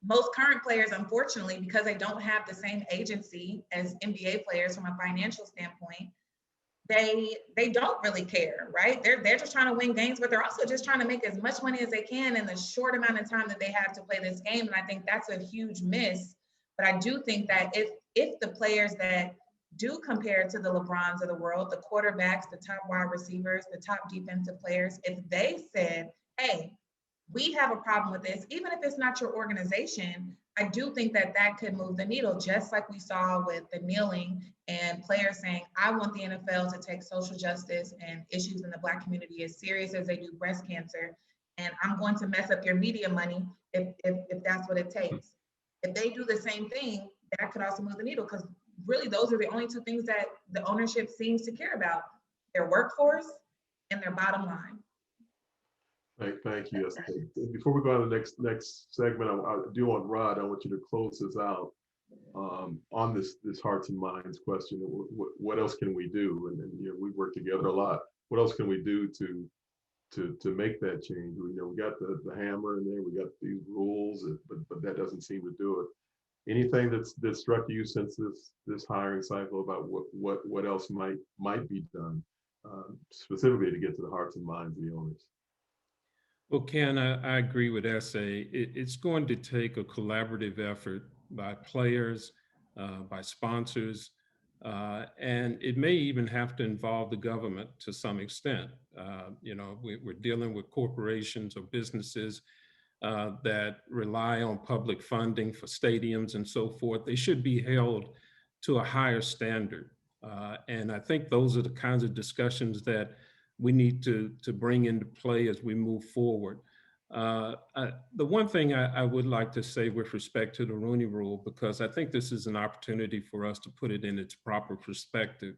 most current players, unfortunately, because they don't have the same agency as NBA players from a financial standpoint, they don't really care, right? They're just trying to win games, but they're also just trying to make as much money as they can in the short amount of time that they have to play this game. And I think that's a huge miss. But I do think that if the players that do compare to the LeBrons of the world, the quarterbacks, the top wide receivers, the top defensive players, if they said, hey, we have a problem with this, even if it's not your organization, I do think that could move the needle, just like we saw with the kneeling and players saying, I want the NFL to take social justice and issues in the Black community as serious as they do breast cancer. And I'm going to mess up your media money if that's what it takes. If they do the same thing, that could also move the needle, because really those are the only two things that the ownership seems to care about. their workforce, and their bottom line. Thank you. Before we go on to the next segment, I do want Rod, I want you to close this out on this hearts and minds question. What else can we do? And you know, we work together a lot. What else can we do to make that change? You know, we got the hammer in there, we got these rules, but that doesn't seem to do it. Anything that struck you since this hiring cycle about what else might be done specifically to get to the hearts and minds of the owners? Well, Ken, I agree with S.A. It's going to take a collaborative effort by players, by sponsors, and it may even have to involve the government to some extent. You know, we're dealing with corporations or businesses that rely on public funding for stadiums and so forth. They should be held to a higher standard. And I think those are the kinds of discussions that we need to bring into play as we move forward. The one thing I would like to say with respect to the Rooney Rule, because I think this is an opportunity for us to put it in its proper perspective.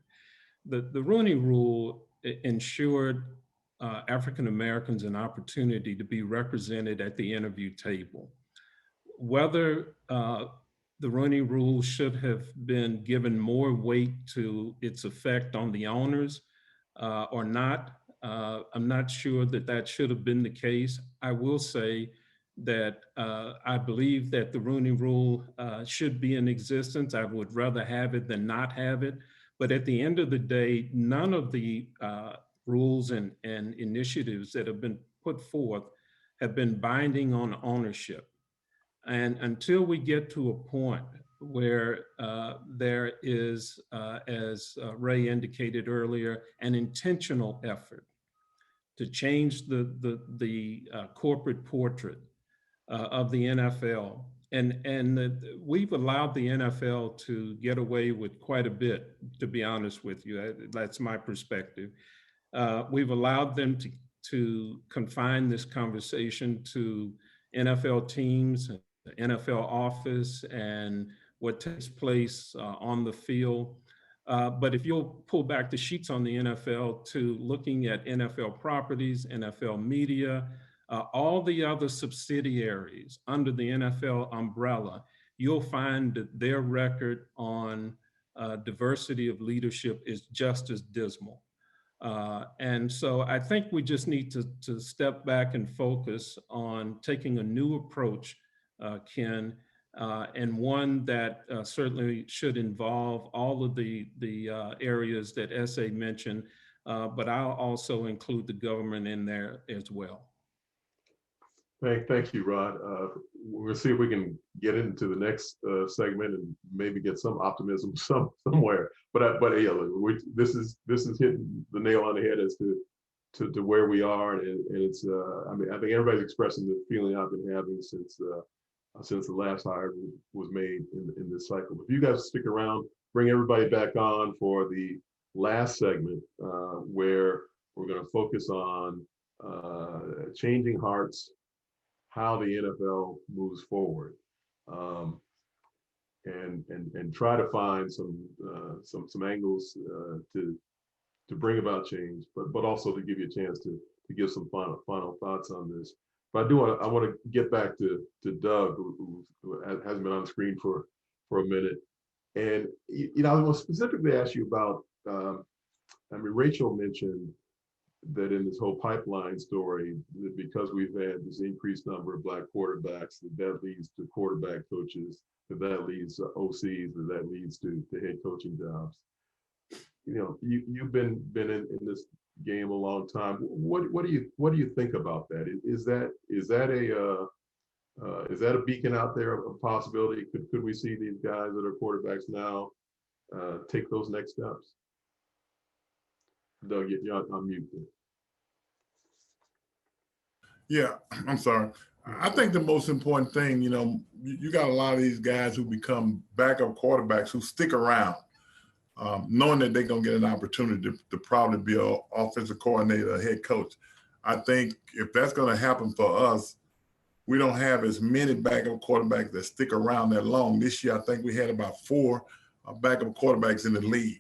The Rooney Rule ensured African Americans an opportunity to be represented at the interview table. Whether the Rooney Rule should have been given more weight to its effect on the owners or not, I'm not sure that should have been the case. I will say that I believe that the Rooney Rule should be in existence. I would rather have it than not have it. But at the end of the day, none of the rules and initiatives that have been put forth have been binding on ownership. And until we get to a point where there is, as Ray indicated earlier, an intentional effort to change the corporate portrait of the NFL. And we've allowed the NFL to get away with quite a bit, to be honest with you. That's my perspective. We've allowed them to confine this conversation to NFL teams, the NFL office, and what takes place on the field. But if you'll pull back the sheets on the NFL to looking at NFL properties, NFL media, all the other subsidiaries under the NFL umbrella, you'll find that their record on diversity of leadership is just as dismal. And so I think we just need to step back and focus on taking a new approach, Ken, and one that certainly should involve all of the areas that S.A. mentioned, but I'll also include the government in there as well. Thank you, Rod. We'll see if we can get into the next segment and maybe get some optimism somewhere. But yeah, look, this is hitting the nail on the head as to where we are, and it's I mean, I think everybody's expressing the feeling I've been having since the last hire was made in this cycle. If you guys stick around, bring everybody back on for the last segment where we're going to focus on changing hearts, how the NFL moves forward, and try to find some angles to bring about change, but also to give you a chance to give some final thoughts on this. But I want to get back to Doug, who hasn't been on screen for a minute, and you know, I want to specifically ask you about. I mean, Rachel mentioned that in this whole pipeline story, that because we've had this increased number of Black quarterbacks, that leads to quarterback coaches, that leads to OCs, that leads to head coaching jobs. You know, you've been in this game a long time. What do you think about that? Is that a beacon out there of a possibility? Could we see these guys that are quarterbacks now take those next steps? Doug, you're on mute. Yeah, I'm sorry. I think the most important thing, you know, you got a lot of these guys who become backup quarterbacks who stick around, knowing that they're going to get an opportunity to probably be an offensive coordinator, a head coach. I think if that's going to happen for us, we don't have as many backup quarterbacks that stick around that long. This year, I think we had about 4 backup quarterbacks in the league.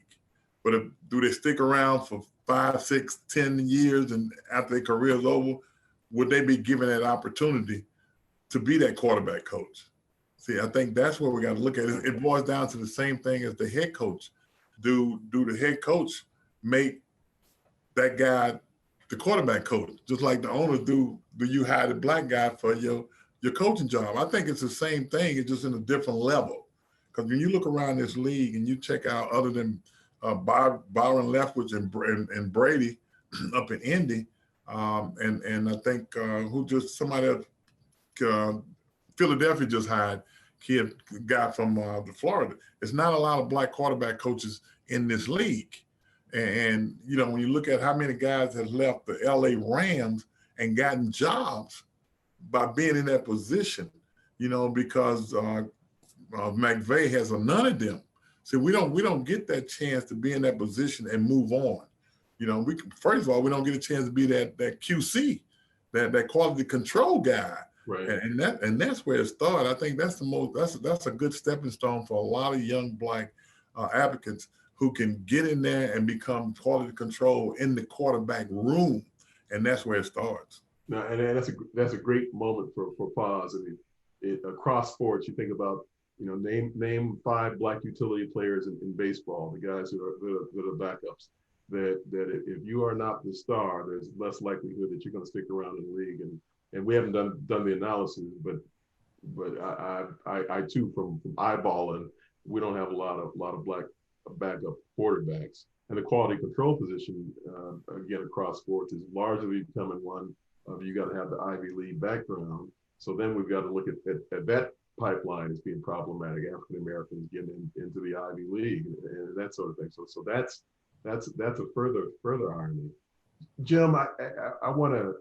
But do they stick around for 5, 6, 10 years, and after their career is over, would they be given that opportunity to be that quarterback coach? See, I think that's where we got to look at it. It boils down to the same thing as the head coach. Do the head coach make that guy the quarterback coach? Just like the owners do you hire the black guy for your coaching job? I think it's the same thing. It's just in a different level. Because when you look around this league and you check out other than Byron Leftwich and Brady up in Indy, and I think somebody else, Philadelphia just hired a guy from the Florida. There's not a lot of black quarterback coaches in this league. And when you look at how many guys have left the LA Rams and gotten jobs by being in that position, because McVay has none of them. See, we don't get that chance to be in that position and move on. First of all, we don't get a chance to be that QC, that quality control guy. Right. And that's where it started. I think that's that's a good stepping stone for a lot of young black advocates who can get in there and become quality control in the quarterback room, and that's where it starts. Now, and that's a great moment for pause. I mean, across sports, you think about name 5 black utility players in baseball, the guys that are backups. That if you are not the star, there's less likelihood that you're going to stick around in the league. And we haven't done the analysis, but I too from eyeballing, we don't have a lot of black backup quarterbacks, and the quality control position again across sports is largely becoming one of you got to have the Ivy League background. So then we've got to look at that pipeline as being problematic. African Americans getting into the Ivy League and that sort of thing. So that's a further irony. Jim, I want to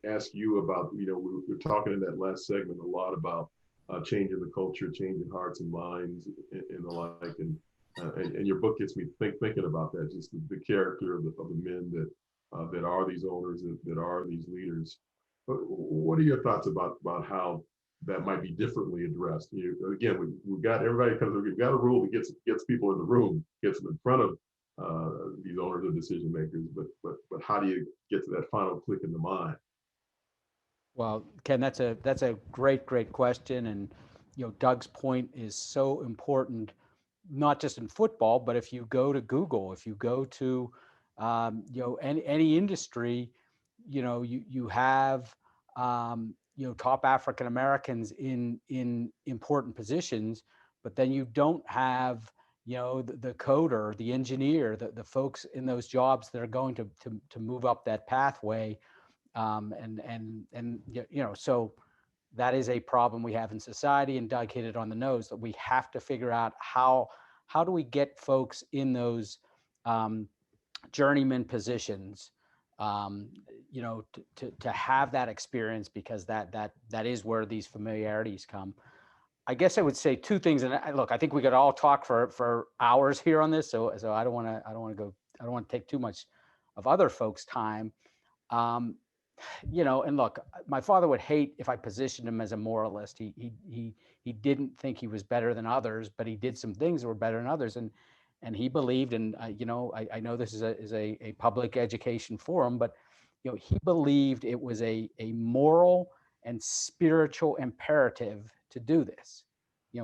ask you about, we were talking in that last segment a lot about changing the culture, changing hearts and minds and the like, and your book gets me thinking about that, just the character of the men that are these owners, that are these leaders. But what are your thoughts about how that might be differently addressed? Again, we've got everybody we've got a rule that gets people in the room, gets them in front of these owners or decision makers, but how do you get to that final click in the mind? Well, Ken, that's a great question, and Doug's point is so important, not just in football, but if you go to Google, if you go to any industry, you have top African Americans in important positions, but then you don't have the coder, the engineer, the folks in those jobs that are going to move up that pathway, so that is a problem we have in society. And Doug hit it on the nose, that we have to figure out how do we get folks in those journeyman positions, to have that experience, because that is where these familiarities come. I guess I would say 2 things, and look, I think we could all talk for hours here on this, so I don't want to take too much of other folks' time. And look, my father would hate if I positioned him as a moralist. He didn't think he was better than others, but he did some things that were better than others, and he believed, and I know this is a public education forum, but he believed it was a moral and spiritual imperative to do this.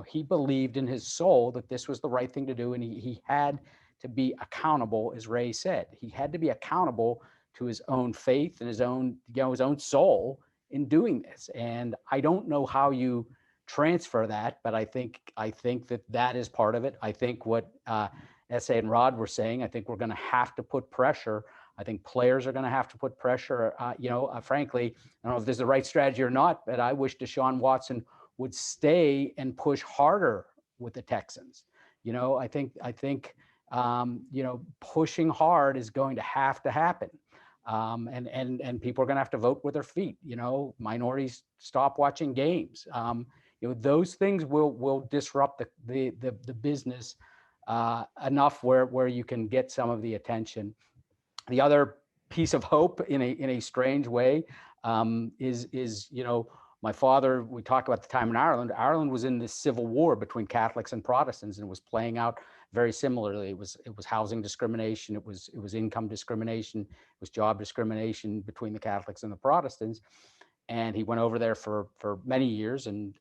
He believed in his soul that this was the right thing to do, and he had to be accountable, as Ray said. He had to be accountable to his own faith and his own soul in doing this. And I don't know how you transfer that, but I think that is part of it. I think what SA and Rod were saying, I think we're going to have to put pressure. I think players are going to have to put pressure. Frankly, I don't know if this is the right strategy or not, but I wish Deshaun Watson would stay and push harder with the Texans. I think pushing hard is going to have to happen. And people are going to have to vote with their feet. Minorities stop watching games. Those things will disrupt the business enough where you can get some of the attention. The other piece of hope in a strange way is my father, we talk about the time in Ireland. Ireland was in this civil war between Catholics and Protestants, and it was playing out very similarly. It was housing discrimination, it was income discrimination, it was job discrimination between the Catholics and the Protestants. And he went over there for many years, and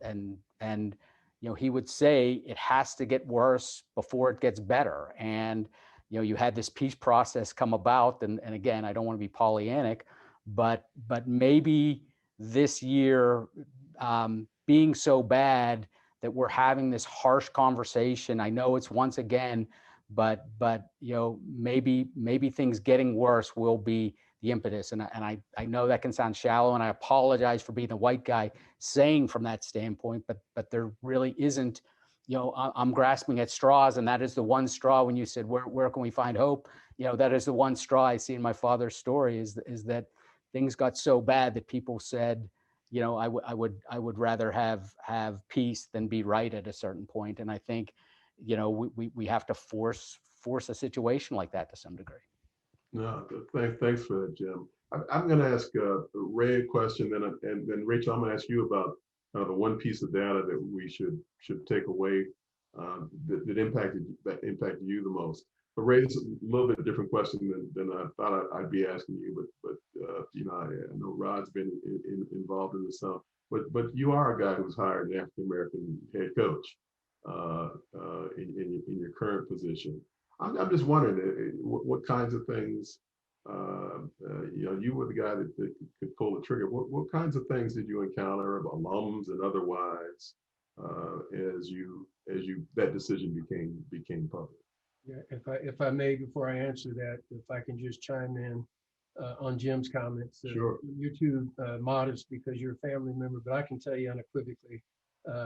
he would say it has to get worse before it gets better. And you had this peace process come about, and again, I don't want to be Pollyannic, but maybe this year being so bad that we're having this harsh conversation. I know it's once again, but maybe things getting worse will be the impetus. And I know that can sound shallow, and I apologize for being the white guy saying from that standpoint, but there really isn't, I'm grasping at straws, and that is the one straw. When you said, where can we find hope? That is the one straw I see in my father's story, is that things got so bad that people said, I would rather have peace than be right at a certain point. And I think, we have to force a situation like that to some degree. No, thanks for that, Jim. I'm going to ask Ray a question, and then Rachel, I'm going to ask you about the one piece of data that we should take away that impacted you the most. But Ray, it's a little bit different question than I thought I'd be asking you. But I know Rod's been involved in this stuff. But you are a guy who's hired an African American head coach in your current position. I'm just wondering what kinds of things, you were the guy that could pull the trigger. What kinds of things did you encounter, alums and otherwise, as that decision became public? Yeah, if I may, before I answer that, if I can just chime in on Jim's comments. Sure. You're too modest because you're a family member, but I can tell you unequivocally,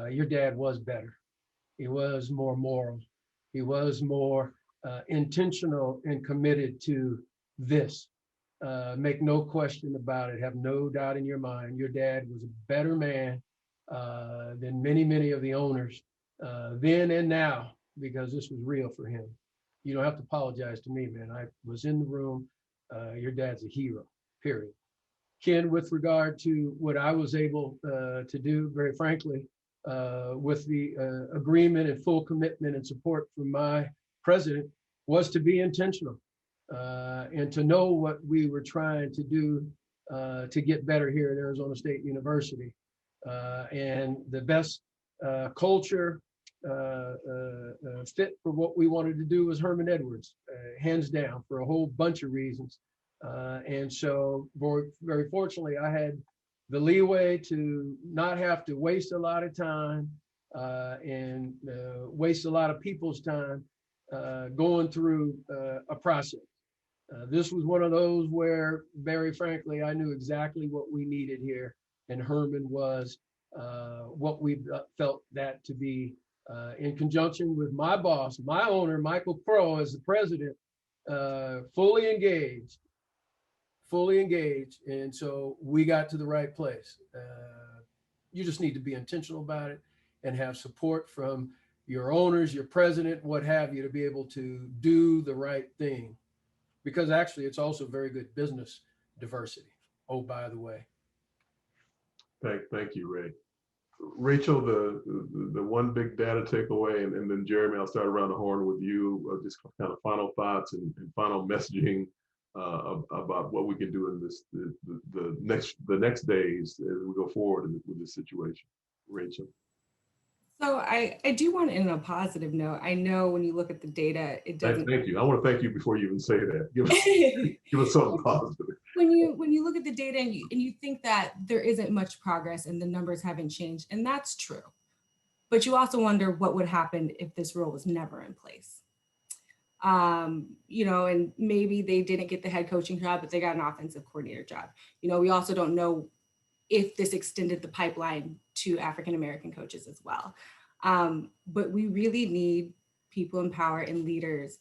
your dad was better. He was more moral. He was more intentional and committed to this. Make no question about it. Have no doubt in your mind. Your dad was a better man than many of the owners then and now, because this was real for him. You don't have to apologize to me, man. I was in the room. Your dad's a hero, period. Ken, with regard to what I was able to do, very frankly, with the agreement and full commitment and support from my president, was to be intentional and to know what we were trying to do to get better here at Arizona State University. And the best culture fit for what we wanted to do was Herman Edwards, hands down, for a whole bunch of reasons. And so very fortunately, I had the leeway to not have to waste a lot of time and waste a lot of people's time going through a process. This was one of those where, very frankly, I knew exactly what we needed here, and Herman was what we felt that to be, in conjunction with my boss, my owner, Michael Crow, as the president, fully engaged. And so we got to the right place. You just need to be intentional about it and have support from your owners, your president, what have you, to be able to do the right thing. Because actually, it's also very good business diversity. Oh, by the way. Thank you, Ray. Rachel, the one big data takeaway, and then Jeremy, I'll start around the horn with you, just kind of final thoughts and final messaging about what we can do in this the next days as we go forward with this situation. Rachel. So I do want to end on a positive note. I know when you look at the data, it doesn't. Thank you. I want to thank you before you even say that. Give us something positive. When you look at the data and you think that there isn't much progress and the numbers haven't changed, and that's true, but you also wonder what would happen if this rule was never in place. And maybe they didn't get the head coaching job, but they got an offensive coordinator job. We also don't know if this extended the pipeline to African-American coaches as well. But we really need people in power and leaders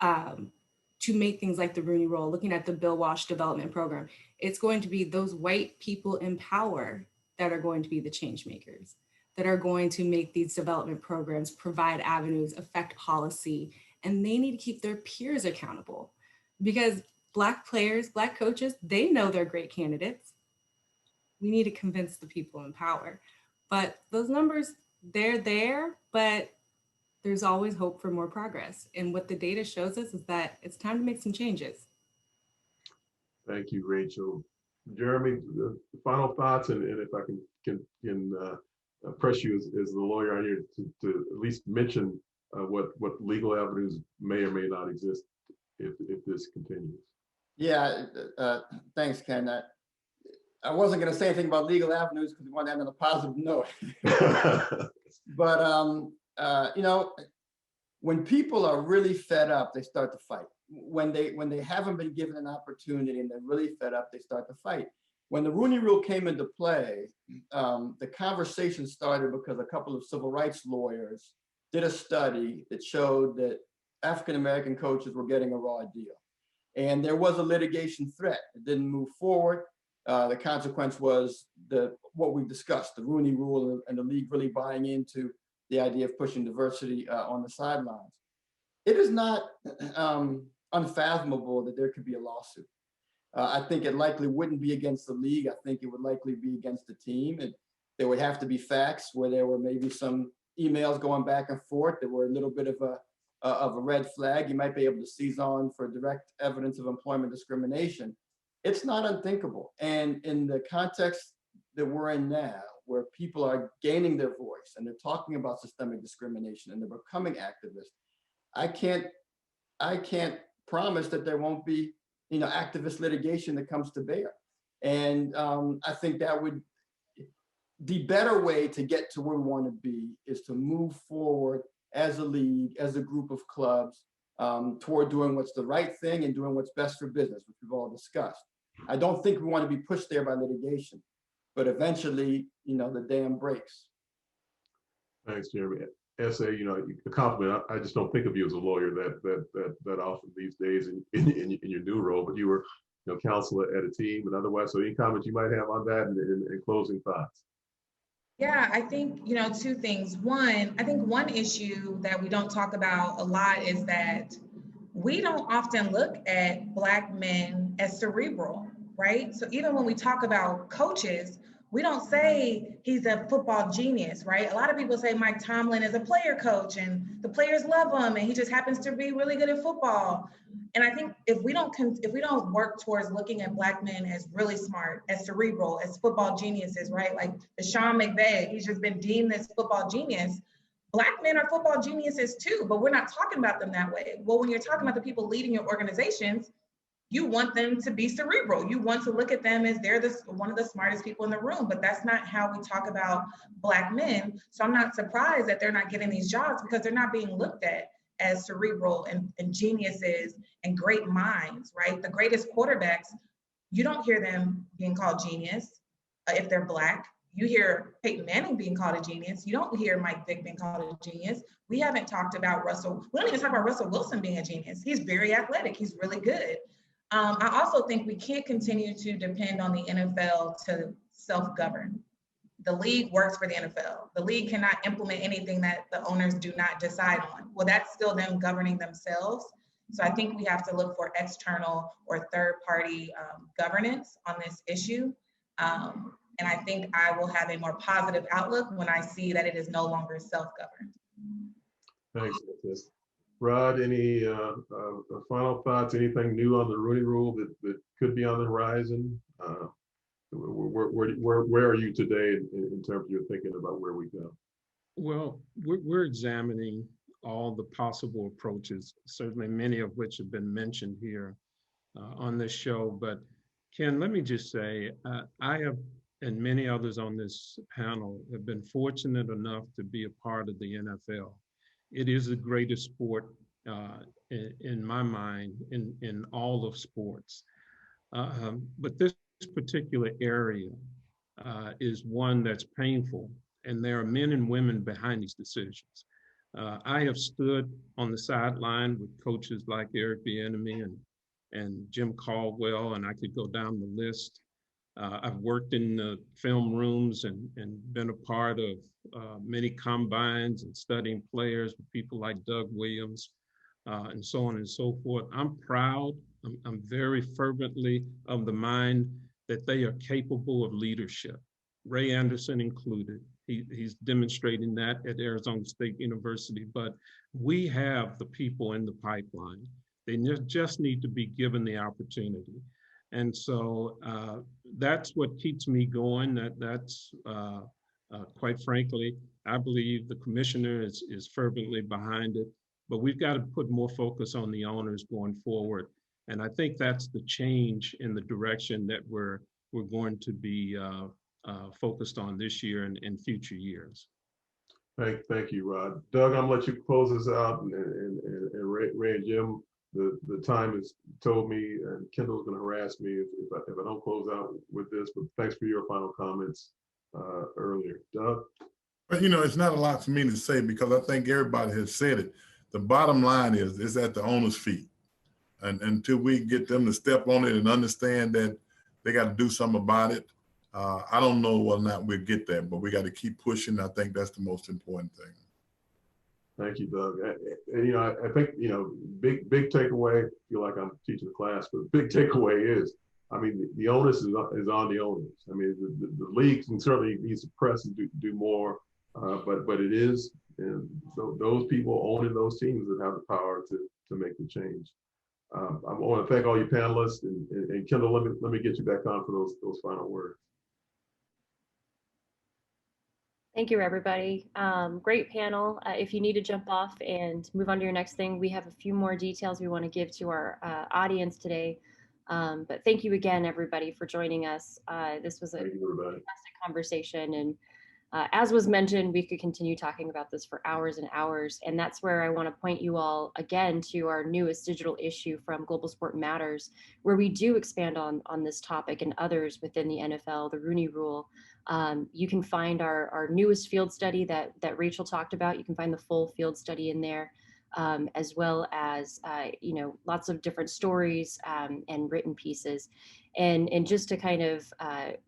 to make things like the Rooney Rule, looking at the Bill Walsh development program. It's going to be those white people in power that are going to be the change makers, that are going to make these development programs, provide avenues, affect policy, and they need to keep their peers accountable, because Black players, Black coaches, they know they're great candidates. We need to convince the people in power. But those numbers, they're there, but there's always hope for more progress. And what the data shows us is that it's time to make some changes. Thank you, Rachel. Jeremy, the final thoughts, and if I can press you as the lawyer out here to at least mention what legal avenues may or may not exist if this continues. Yeah, thanks, Ken. I wasn't going to say anything about legal avenues because we want to end on a positive note. But you know, when people are really fed up, they start to fight. When they haven't been given an opportunity and they're really fed up, they start to fight. When the Rooney Rule came into play, the conversation started because a couple of civil rights lawyers did a study that showed that African-American coaches were getting a raw deal. And there was a litigation threat. It didn't move forward. The consequence was what we've discussed, the Rooney Rule and the league really buying into the idea of pushing diversity on the sidelines. It is not unfathomable that there could be a lawsuit. I think it likely wouldn't be against the league. I think it would likely be against the team. There would have to be facts where there were maybe some emails going back and forth that were a little bit of a red flag. You might be able to seize on for direct evidence of employment discrimination. It's not unthinkable. And in the context that we're in now, where people are gaining their voice and they're talking about systemic discrimination and they're becoming activists, I can't promise that there won't be, you know, activist litigation that comes to bear. And I think that would, the better way to get to where we want to be is to move forward as a league, as a group of clubs, toward doing what's the right thing and doing what's best for business, which we've all discussed. I don't think we want to be pushed there by litigation, but eventually, you know, the dam breaks. Thanks, Jeremy. SA, you know, a compliment. I just don't think of you as a lawyer that often these days in your new role, but you were, you know, counselor at a team and otherwise. So any comments you might have on that and closing thoughts? Yeah, I think, you know, two things. One, I think one issue that we don't talk about a lot is that we don't often look at Black men as cerebral, right? So even when we talk about coaches, we don't say he's a football genius, right? A lot of people say Mike Tomlin is a player coach and the players love him and he just happens to be really good at football. And I think if we don't work towards looking at Black men as really smart, as cerebral, as football geniuses, right? Like Sean McVay, he's just been deemed this football genius. Black men are football geniuses too, but we're not talking about them that way. Well, when you're talking about the people leading your organizations, you want them to be cerebral. You want to look at them as they're one of the smartest people in the room, but that's not how we talk about Black men. So I'm not surprised that they're not getting these jobs because they're not being looked at as cerebral and geniuses and great minds, right? The greatest quarterbacks, you don't hear them being called genius if they're Black. You hear Peyton Manning being called a genius. You don't hear Mike Vick being called a genius. We haven't talked about Russell. We don't even talk about Russell Wilson being a genius. He's very athletic. He's really good. I also think we can't continue to depend on the NFL to self-govern. The league works for the NFL. The league cannot implement anything that the owners do not decide on. Well, that's still them governing themselves. So I think we have to look for external or third-party governance on this issue. And I think I will have a more positive outlook when I see that it is no longer self-governed. Thanks, Francis. Rod, any final thoughts? Anything new on the Rooney Rule that could be on the horizon? Where are you today in terms of your thinking about where we go? Well, we're examining all the possible approaches, certainly many of which have been mentioned here on this show. But Ken, let me just say, I have, and many others on this panel have been fortunate enough to be a part of the NFL. It is the greatest sport in my mind in all of sports. But this particular area is one that's painful, and there are men and women behind these decisions. I have stood on the sideline with coaches like Eric Bieniemy and Jim Caldwell, and I could go down the list. I've worked in the film rooms and been a part of many combines and studying players with people like Doug Williams and so on and so forth. I'm proud, I'm very fervently of the mind that they are capable of leadership, Ray Anderson included. He's demonstrating that at Arizona State University. But we have the people in the pipeline. They just need to be given the opportunity. And so that's what keeps me going. That's quite frankly, I believe the commissioner is fervently behind it, but we've got to put more focus on the owners going forward. And I think that's the change in the direction that we're going to be focused on this year and in future years. Thank you, Rod. Doug, I'm gonna let you close this out, and Ray and Jim, the time has told me, and Kendall's gonna harass me if I don't close out with this, but thanks for your final comments earlier. Doug? But you know, it's not a lot for me to say because I think everybody has said it. The bottom line is it's at the owner's feet. And until we get them to step on it and understand that they got to do something about it, I don't know whether or not we'll get there, but we got to keep pushing. I think that's the most important thing. Thank you, Doug. And you know, I think, you know, big takeaway, I feel like I'm teaching the class, but the big takeaway is, I mean, the onus is on the owners. I mean, the league can certainly be suppressed and do more, but it is, and so those people owning those teams that have the power to make the change. I want to thank all you panelists, and Kendall, let me get you back on for those final words. Thank you, everybody. Great panel. If you need to jump off and move on to your next thing, we have a few more details we want to give to our audience today. But thank you again, everybody, for joining us. This was a fantastic conversation, and as was mentioned, we could continue talking about this for hours and hours, and that's where I want to point you all again to our newest digital issue from Global Sport Matters, where we do expand on this topic and others within the NFL, the Rooney Rule. You can find our newest field study that Rachel talked about. You can find the full field study in there, as well as you know, lots of different stories and written pieces. And just to kind of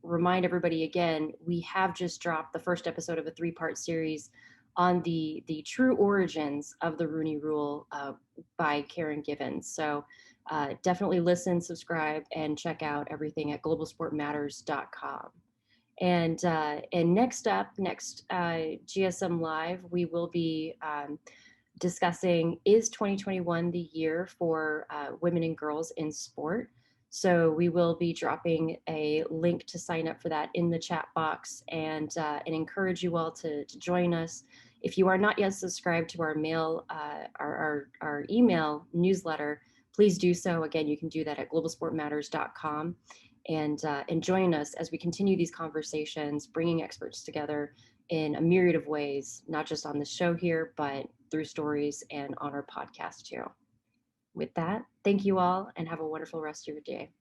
remind everybody again, we have just dropped the first episode of a 3-part series on the true origins of the Rooney Rule by Karen Givens. So definitely listen, subscribe, and check out everything at globalsportmatters.com. And next up, GSM Live, we will be discussing, is 2021 the year for women and girls in sport? So we will be dropping a link to sign up for that in the chat box, and encourage you all to join us. If you are not yet subscribed to our our email newsletter, please do so. Again, you can do that at globalsportmatters.com, and join us as we continue these conversations, bringing experts together in a myriad of ways, not just on the show here, but through stories and on our podcast too. With that, thank you all and have a wonderful rest of your day.